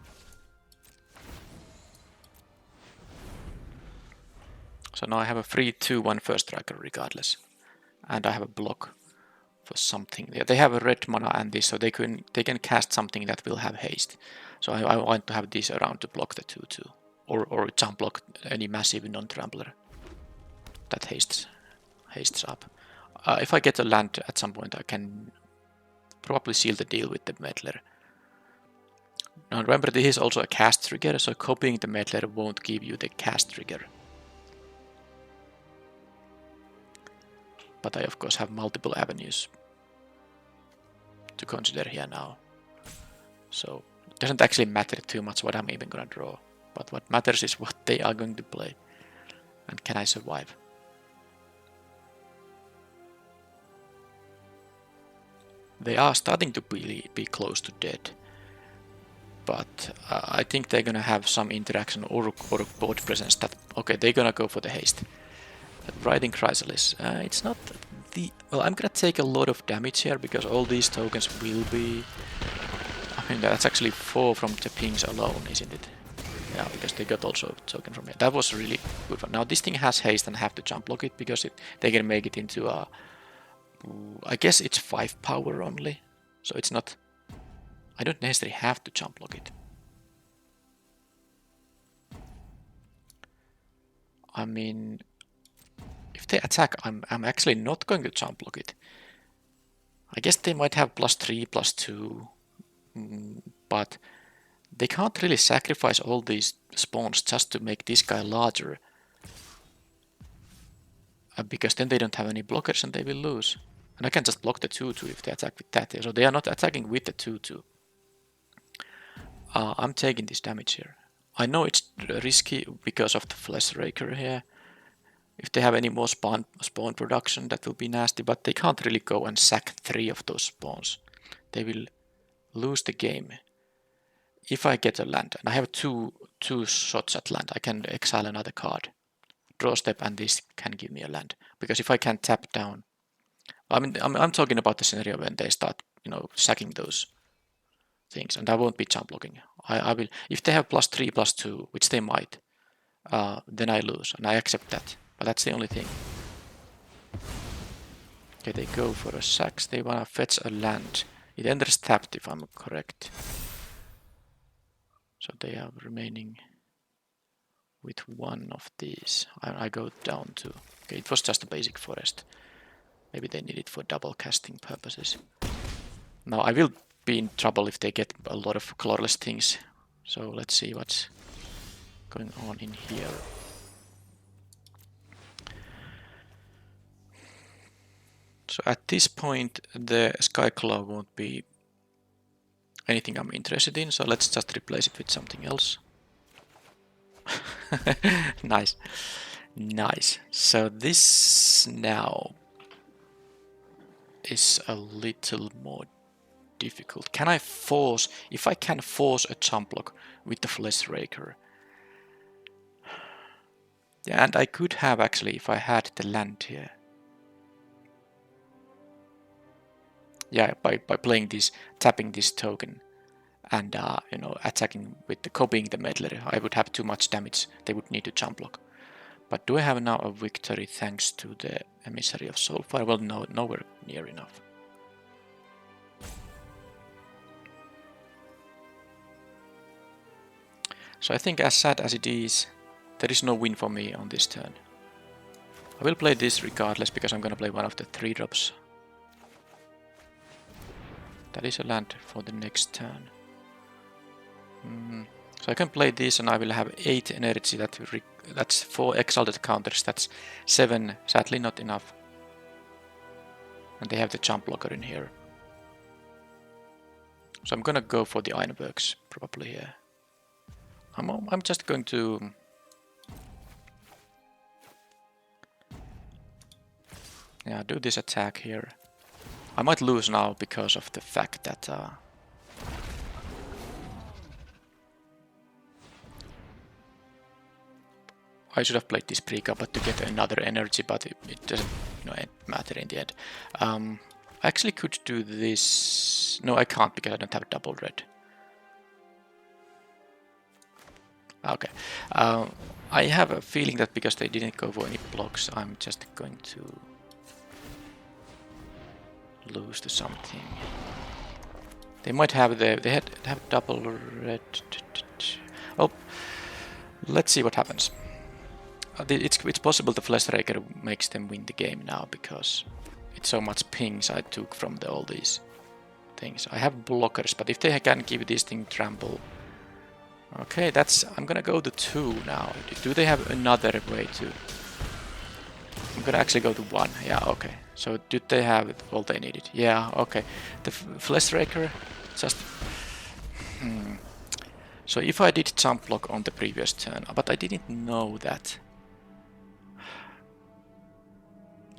So now I have a free 2/1 first striker regardless. And I have a block for something. They have a red mana and this, so they can cast something that will have haste. So I want to have this around to block the 2/2. Or jump block any massive non-trampler that hastes up. If I get a land at some point, I can probably seal the deal with the Meddler. Now remember, this is also a cast trigger, so copying the Meddler won't give you the cast trigger. But I of course have multiple avenues to consider here now. So it doesn't actually matter too much what I'm even gonna draw. But what matters is what they are going to play. And can I survive? They are starting to be close to dead. But I think they're gonna have some interaction or board presence that, okay, they're gonna go for the haste. Riding Chrysalis, it's not the... Well, I'm gonna take a lot of damage here because all these tokens will be... I mean, that's actually 4 from the pings alone, isn't it? Yeah, because they got also a token from here. That was really good one. Now this thing has haste and have to jump block it because they can make it into a... I guess it's 5 power only, so it's not... I don't necessarily have to jump block it. I mean, if they attack, I'm actually not going to jump block it. I guess they might have +3, +2, but they can't really sacrifice all these spawns just to make this guy larger. Because then they don't have any blockers and they will lose. And I can just block the 2-2 if they attack with that. So they are not attacking with the 2-2. I'm taking this damage here. I know it's risky because of the Flesh Raker here. If they have any more spawn production, that will be nasty, but they can't really go and sack 3 of those spawns. They will lose the game. If I get a land, and I have two shots at land, I can exile another card. Draw step, and this can give me a land. Because if I can tap down... I mean, I'm talking about the scenario when they start, you know, sacking those things, and I won't be jump blocking. I will, if they have +3, +2, which they might, then I lose, and I accept that. But that's the only thing. Okay, they go for a sack. They wanna fetch a land. It enters tapped, if I'm correct. So they are remaining with 1 of these. I go down to... Okay, it was just a basic forest. Maybe they need it for double casting purposes. Now I will be in trouble if they get a lot of colorless things. So let's see what's going on in here. So at this point the Skyclaw won't be anything I'm interested in, so let's just replace it with something else. Nice. Nice. So this now is a little more difficult. Can I force... If I can force a jump block with the Flesh Raker. Yeah, and I could have actually if I had the land here. Yeah, by playing this, tapping this token and you know, attacking with the copying the meddler, I would have too much damage. They would need to jump block. But do I have now a victory thanks to the Emissary of Soulfire? Well, no, nowhere near enough. So I think as sad as it is, there is no win for me on this turn. I will play this regardless because I'm gonna play one of the 3 drops. That is a land for the next turn. So I can play this and I will have 8 energy. That's 4 exalted counters. That's 7. Sadly not enough. And they have the jump blocker in here. So I'm gonna go for the Ironworks probably here. I'm just going to... Yeah, do this attack here. I might lose now because of the fact that I should have played this pre-combat to get another energy, but it doesn't, you know, matter in the end. I actually could do this. No, I can't because I don't have double red. Okay. I have a feeling that because they didn't go for any blocks, I'm just going to lose to something. They might have they have double red. Oh, let's see what happens. It's possible the Flesh Raker makes them win the game now because it's so much pings I took from all these things. I have blockers, but if they can give this thing trample. Okay, I'm gonna go to 2 now. Do they have another way to... I'm gonna actually go to 1. Yeah, okay. So did they have all they needed? Yeah, okay. The Fleshraker just... So if I did jump block on the previous turn, but I didn't know that.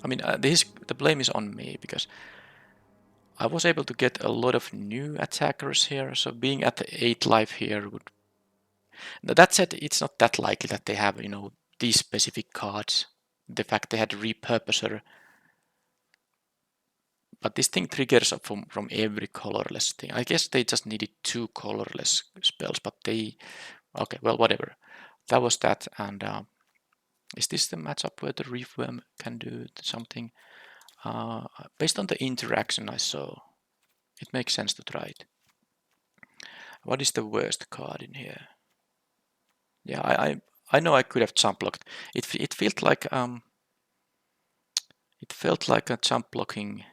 I mean, the blame is on me, because I was able to get a lot of new attackers here, so being at the 8 life here would... That said, it's not that likely that they have, these specific cards. The fact they had Repurposer. But this thing triggers from every colorless thing. I guess they just needed 2 colorless spells, but they... Okay, well, whatever. That was that, and is this the matchup where the Reefworm can do something? Based on the interaction I saw, it makes sense to try it. What is the worst card in here? Yeah, I know I could have jump blocked. It felt like a jump blocking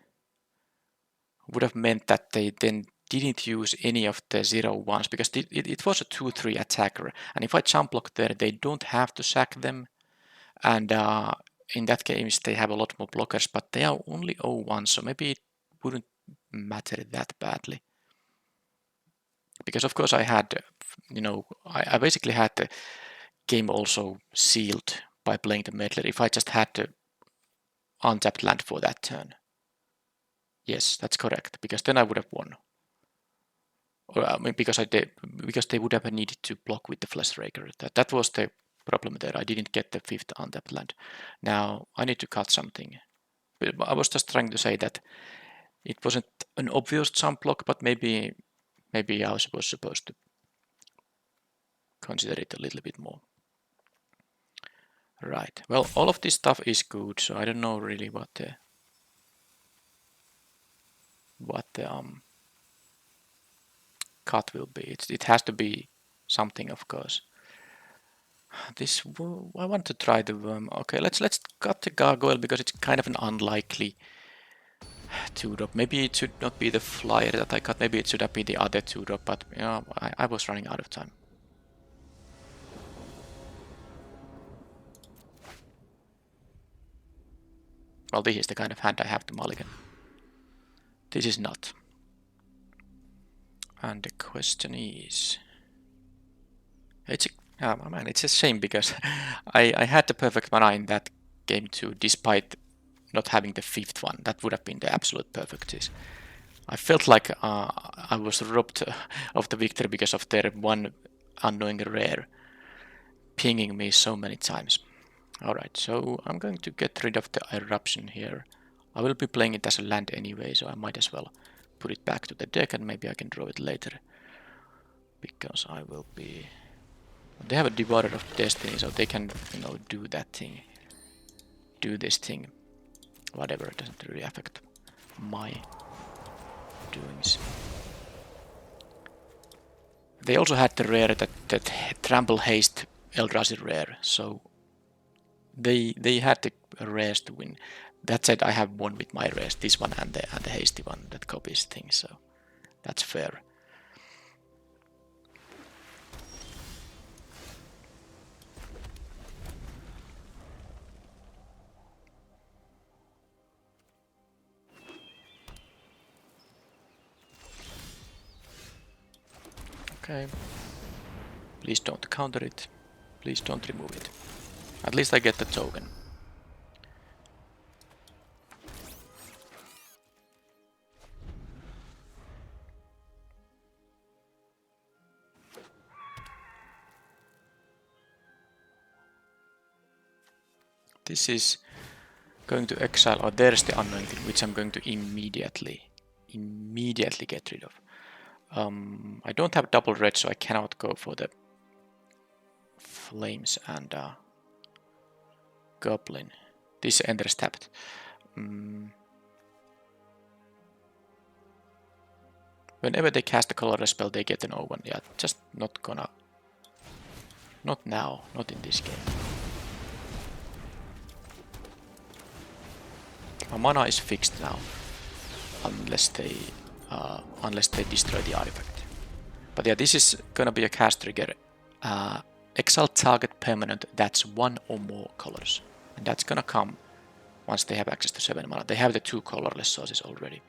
would have meant that they then didn't use any of the 0/1s, because it was a 2/3 attacker, and if I jump block there, they don't have to sack them, and in that case they have a lot more blockers, but they are only 0/1, so maybe it wouldn't matter that badly. Because of course I had, I basically had the game also sealed by playing the Meddler if I just had the untapped land for that turn. Yes, that's correct, because then I would have won. Or I mean, because they would have needed to block with the Fleshraker. That was the problem there. I didn't get the 5th untapped land. Now I need to cut something. But I was just trying to say that it wasn't an obvious jump block, but maybe I was supposed to consider it a little bit more. Right. Well, all of this stuff is good, so I don't know really what the cut will be. It has to be something, of course. This I want to try the worm. Okay, let's cut the gargoyle, because it's kind of an unlikely 2-drop. Maybe it should not be the flyer that I cut. Maybe it should have been the other 2-drop. But yeah, I was running out of time. Well, this is the kind of hand I have to mulligan. This is not. And the question is... It's a shame, because I had the perfect mana in that game too, despite not having the 5th one. That would have been the absolute perfect. I felt like I was robbed of the victory because of their one annoying rare pinging me so many times. Alright, so I'm going to get rid of the Eruption here. I will be playing it as a land anyway, so I might as well put it back to the deck, and maybe I can draw it later. Because I will be... They have a Devourer of Destiny, so they can, do that thing. Do this thing. Whatever, it doesn't really affect my doings. They also had the rare that Trample Haste Eldrazi rare, so they had the rares to win. That said, I have won with my rares, this one and the hasty one that copies things, so that's fair. Okay. Please don't counter it. Please don't remove it. At least I get the token. This is going to exile, or there's the Anointing, which I'm going to immediately get rid of. I don't have double red, so I cannot go for the Flames and Goblin. This enters tapped. Whenever they cast a colorless spell, they get an 0/1. Yeah, just not gonna... Not now, not in this game. My mana is fixed now, unless they destroy the artifact. But yeah, this is gonna be a cast trigger. Exile target permanent that's 1 or more colors, and that's gonna come once they have access to 7 mana. They have the 2 colorless sources already.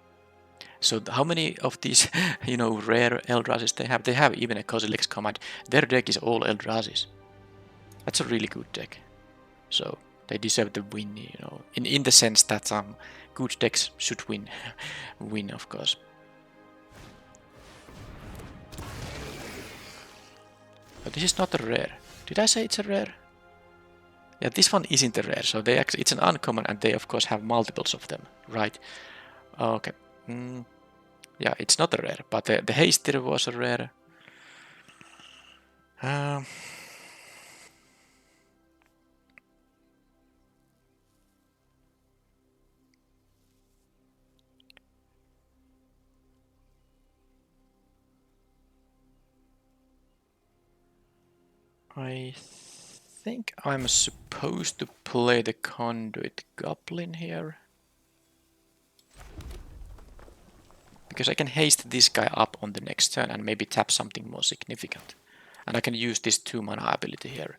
So how many of these, rare Eldrazi's they have? They have even a Kozilek's Command. Their deck is all Eldrazi's. That's a really good deck. So they deserve the win, in the sense that good decks should win, of course. But this is not a rare. Did I say it's a rare? Yeah, this one isn't a rare, so it's an uncommon, and they of course have multiples of them, right? Okay. Yeah, it's not a rare, but the Haster was a rare. I think I'm supposed to play the Conduit Goblin here. Because I can haste this guy up on the next turn and maybe tap something more significant. And I can use this 2 mana ability here.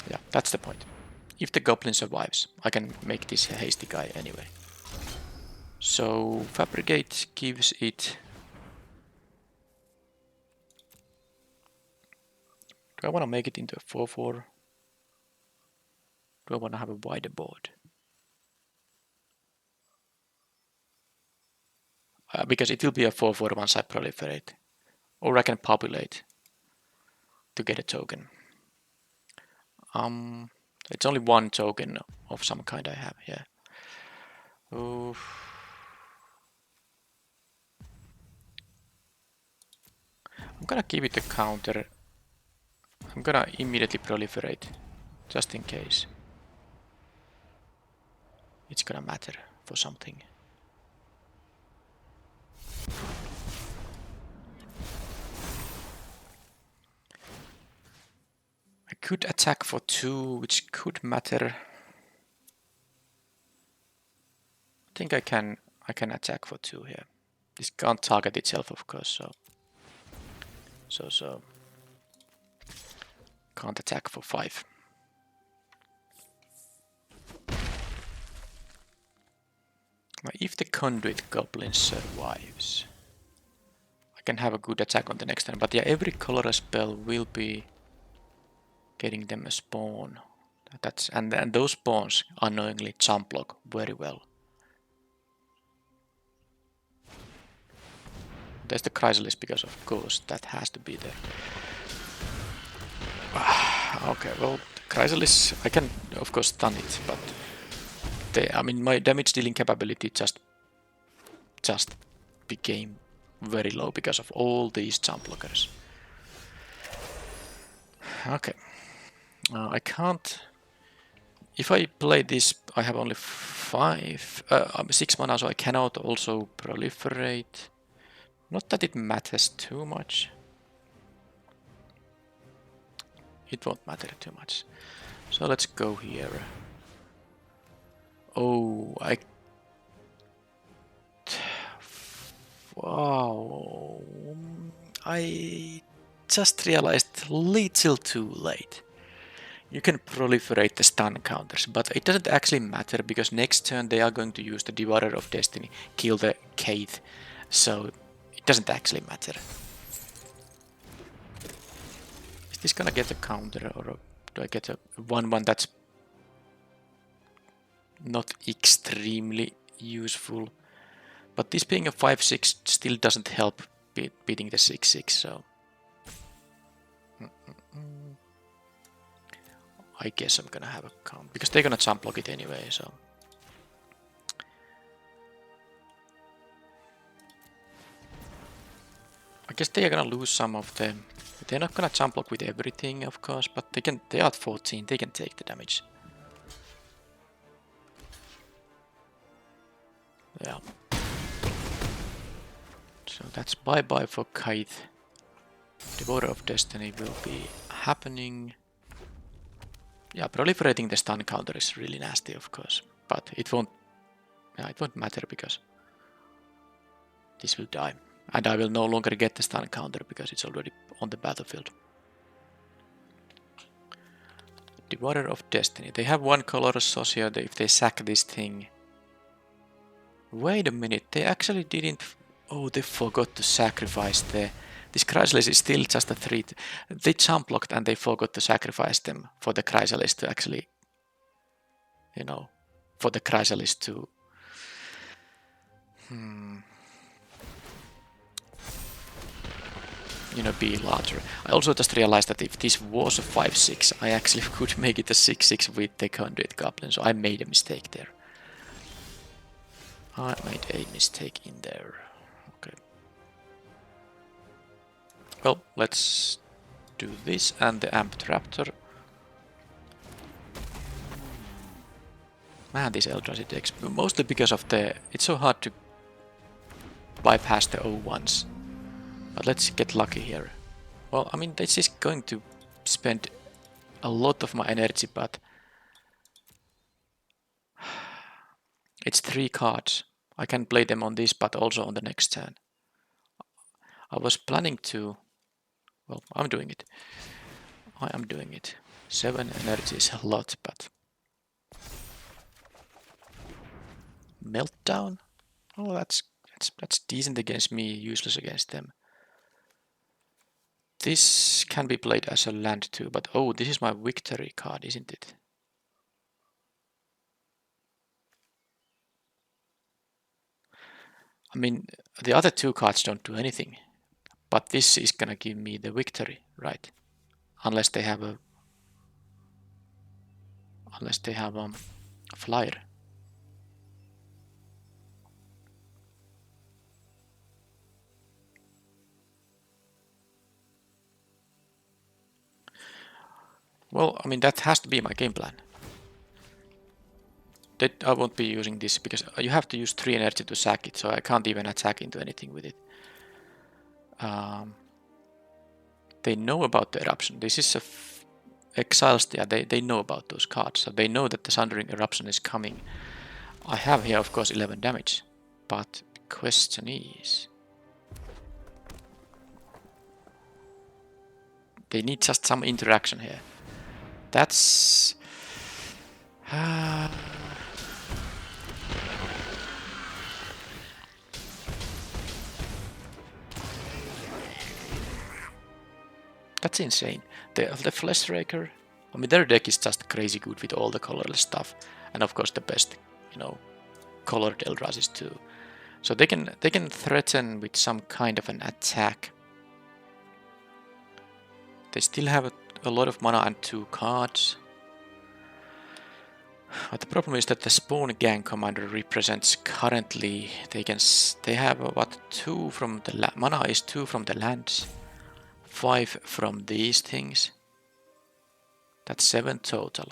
Yeah, that's the point. If the Goblin survives, I can make this a hasty guy anyway. So Fabricate gives it... Do I want to make it into a 4/4? Do I want to have a wider board? Because it will be a 4/4 once I proliferate. Or I can populate to get a token. It's only 1 token of some kind I have, yeah. Oof. I'm gonna give it a counter. I'm gonna immediately proliferate, just in case. It's gonna matter for something. I could attack for 2, which could matter. I think I can attack for 2 here. This can't target itself, of course, so can't attack for 5. If the Conduit Goblin survives, I can have a good attack on the next turn. But yeah, every colorless spell will be getting them a spawn. And those spawns unknowingly jump block very well. There's the Chrysalis because of course that has to be there. Okay, well, Chrysalis, I can of course stun it, but my damage dealing capability just became very low because of all these jump blockers. Okay, I can't. If I play this, I have only 6 mana, so I cannot also proliferate. Not that it matters too much. It won't matter too much. So let's go here. Oh, wow. I just realized little too late. You can proliferate the stun counters, but it doesn't actually matter because next turn they are going to use the Devourer of Destiny, kill the Kaith, so it doesn't actually matter. Is this gonna get a counter or do I get a 1/1 that's not extremely useful? But this being a 5/6 still doesn't help beating the 6/6, so... I guess I'm gonna have a count, because they're gonna jump block it anyway, so... I guess they are gonna lose some of them. They're not gonna jump block with everything, of course, but they are at 14, they can take the damage. Yeah. So that's bye-bye for Kaith. Devourer of Destiny will be happening. Yeah, proliferating the stun counter is really nasty, of course, but it won't matter because this will die. And I will no longer get the stun counter because it's already on the battlefield. Devoter of Destiny. They have one color Socio if they sack this thing. Wait a minute, they actually didn't... Oh, they forgot to sacrifice the... This Chrysalis is still just a 3... They jump blocked and they forgot to sacrifice them for the Chrysalis to actually... You know, for the Chrysalis to... You know, be larger. I also just realized that if this was a 5-6, I actually could make it a 6-6 with the Conduit Goblin, so I made a mistake there. I made a mistake in there. Okay. Well, let's do this and the Amped Raptor. Man, this Eldrazi decks, mostly because of the... It's so hard to bypass the O1s. But let's get lucky here. Well, I mean, this is going to spend a lot of my energy, but... It's 3 cards. I can play them on this, but also on the next turn. I was planning to... Well, I'm doing it. I am doing it. 7 energy is a lot, but... Meltdown? Oh, that's decent against me, useless against them. This can be played as a land too, but oh, this is my victory card, isn't it? I mean, the other 2 cards don't do anything, but this is gonna give me the victory, right? Unless they have a flyer. Well, I mean, that has to be my game plan. That I won't be using this because you have to use 3 energy to sack it, so I can't even attack into anything with it. They know about the eruption. This is a Exiles, yeah, they know about those cards, so they know that the Sundering Eruption is coming. I have here, of course, 11 damage, but the question is... They need just some interaction here. That's... That's insane. The Fleshraker, I mean, their deck is just crazy good with all the colorless stuff, and of course the best, you know, colored Eldrazi's too. So they can threaten with some kind of an attack. They still have a lot of mana and 2 cards. But the problem is that the Spawn Gang Commander represents currently they have what 2 from the mana is 2 from the lands, 5 from these things. That's 7 total.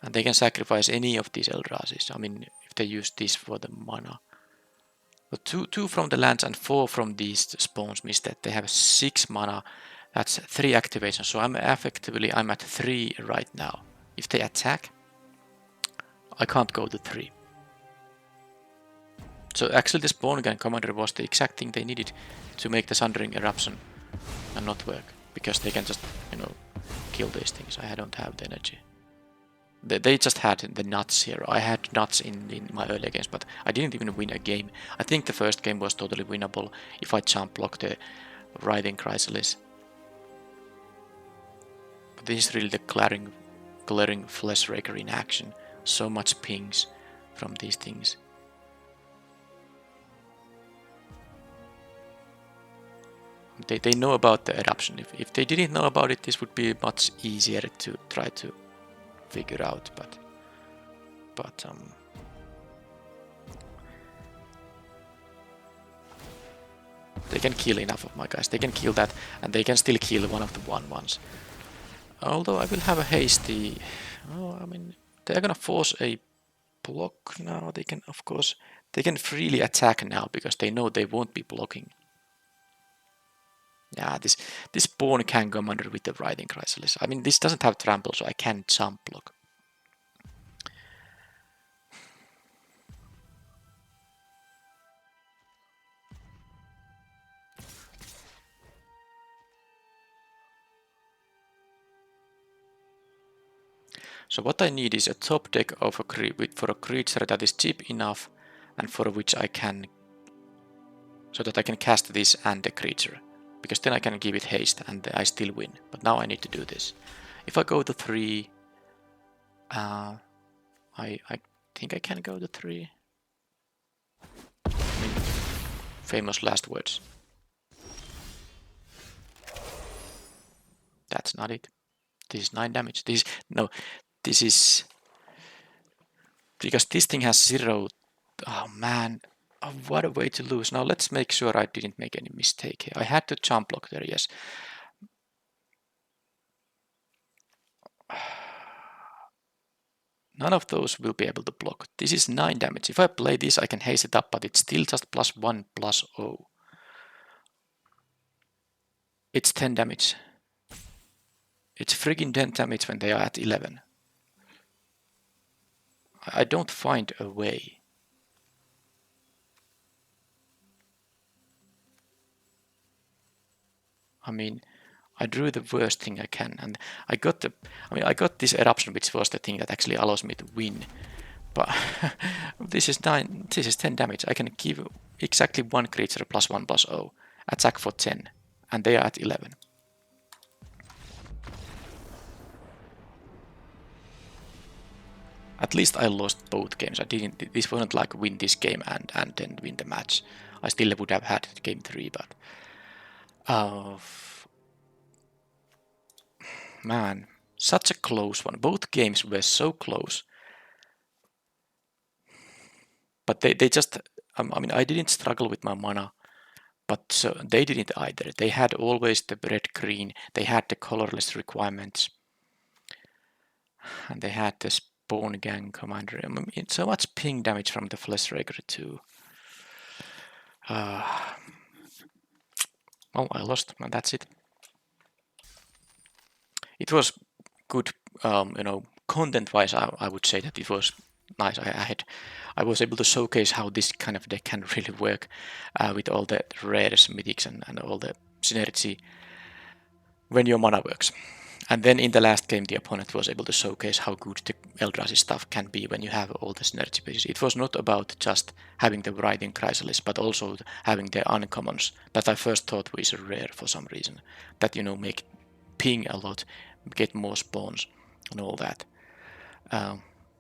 And they can sacrifice any of these Eldrazi's. I mean, if they use this for the mana. But 2 from the lands and 4 from these spawns means that they have 6 mana. That's 3 activations. So I'm at 3 right now. If they attack, I can't go to 3. So actually the Spawn Gang Commander was the exact thing they needed to make the Sundering Eruption and not work. Because they can just, you know, kill these things. I don't have the energy. They just had the nuts here. I had nuts in my earlier games, but I didn't even win a game. I think the first game was totally winnable if I jump block the Writhing Chrysalis. But this is really the glaring Fleshraker in action. So much pings from these things. They know about the eruption. If they didn't know about it, this would be much easier to try to figure out, but they can kill enough of my guys. They can kill that, and they can still kill one of the 1/1s. Although I will have a hasty... Oh, I mean, they're gonna force a block now. They can, of course, they can freely attack now because they know they won't be blocking. Yeah, this Spawn can come under with the Writhing Chrysalis. I mean, this doesn't have trample, so I can jump block. So what I need is a top deck of for a creature that is cheap enough and for which I can, so that I can cast this and the creature, because then I can give it haste and I still win. But now I need to do this. If I go to 3, I think I can go to 3. I mean, famous last words. That's not it. This is 9 damage. This is because this thing has 0. Oh man, oh, what a way to lose. Now let's make sure I didn't make any mistake here. I had to jump block there, yes. None of those will be able to block. This is 9 damage. If I play this, I can haste it up, but it's still just +1 +0. It's 10 damage. It's friggin' 10 damage when they are at 11. I don't find a way. I mean, I drew the worst thing I can, and I got this eruption, which was the thing that actually allows me to win. But this is 10 damage. I can give exactly one creature +1 +0, attack for 10, and they are at 11. At least I lost both games. This wasn't like win this game and then win the match. I still would have had game 3, but man, such a close one. Both games were so close. But they just, I mean, I didn't struggle with my mana, but so they didn't either. They had always the red-green, they had the colorless requirements, and they had the Spawn Gang Commander. I mean, so much ping damage from the Fleshraker too. Oh, I lost, and that's it. It was good, content-wise. I would say that it was nice. I was able to showcase how this kind of deck can really work with all the rares, mythics, and all the synergy when your mana works. And then in the last game, the opponent was able to showcase how good the Eldrazi stuff can be when you have all the synergy pieces. It was not about just having the Writhing Chrysalis, but also having the uncommons that I first thought was rare for some reason. That, make ping a lot, get more spawns, and all that.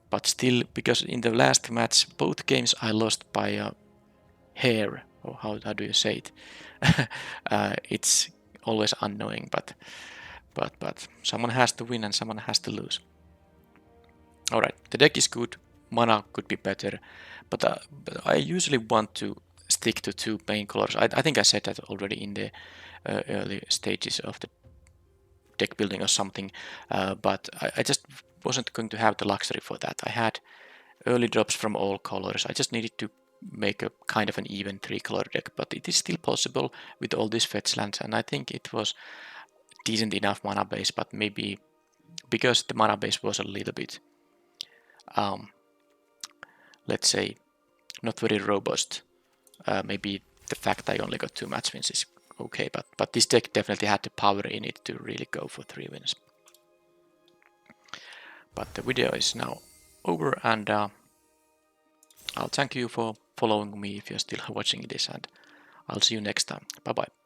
But still, because in the last match, both games I lost by a hair, or how do you say it? It's always annoying, but someone has to win and someone has to lose. Alright, the deck is good, mana could be better, but I usually want to stick to 2 main colors. I think I said that already in the early stages of the deck building or something, but I just wasn't going to have the luxury for that. I had early drops from all colors. I just needed to make a kind of an even 3-color deck, but it is still possible with all these fetch lands, and I think it was decent enough mana base, but maybe because the mana base was a little bit, let's say, not very robust, maybe the fact I only got 2 match wins is okay, but this deck definitely had the power in it to really go for 3 wins. But the video is now over, and I'll thank you for following me if you're still watching this, and I'll see you next time. Bye bye.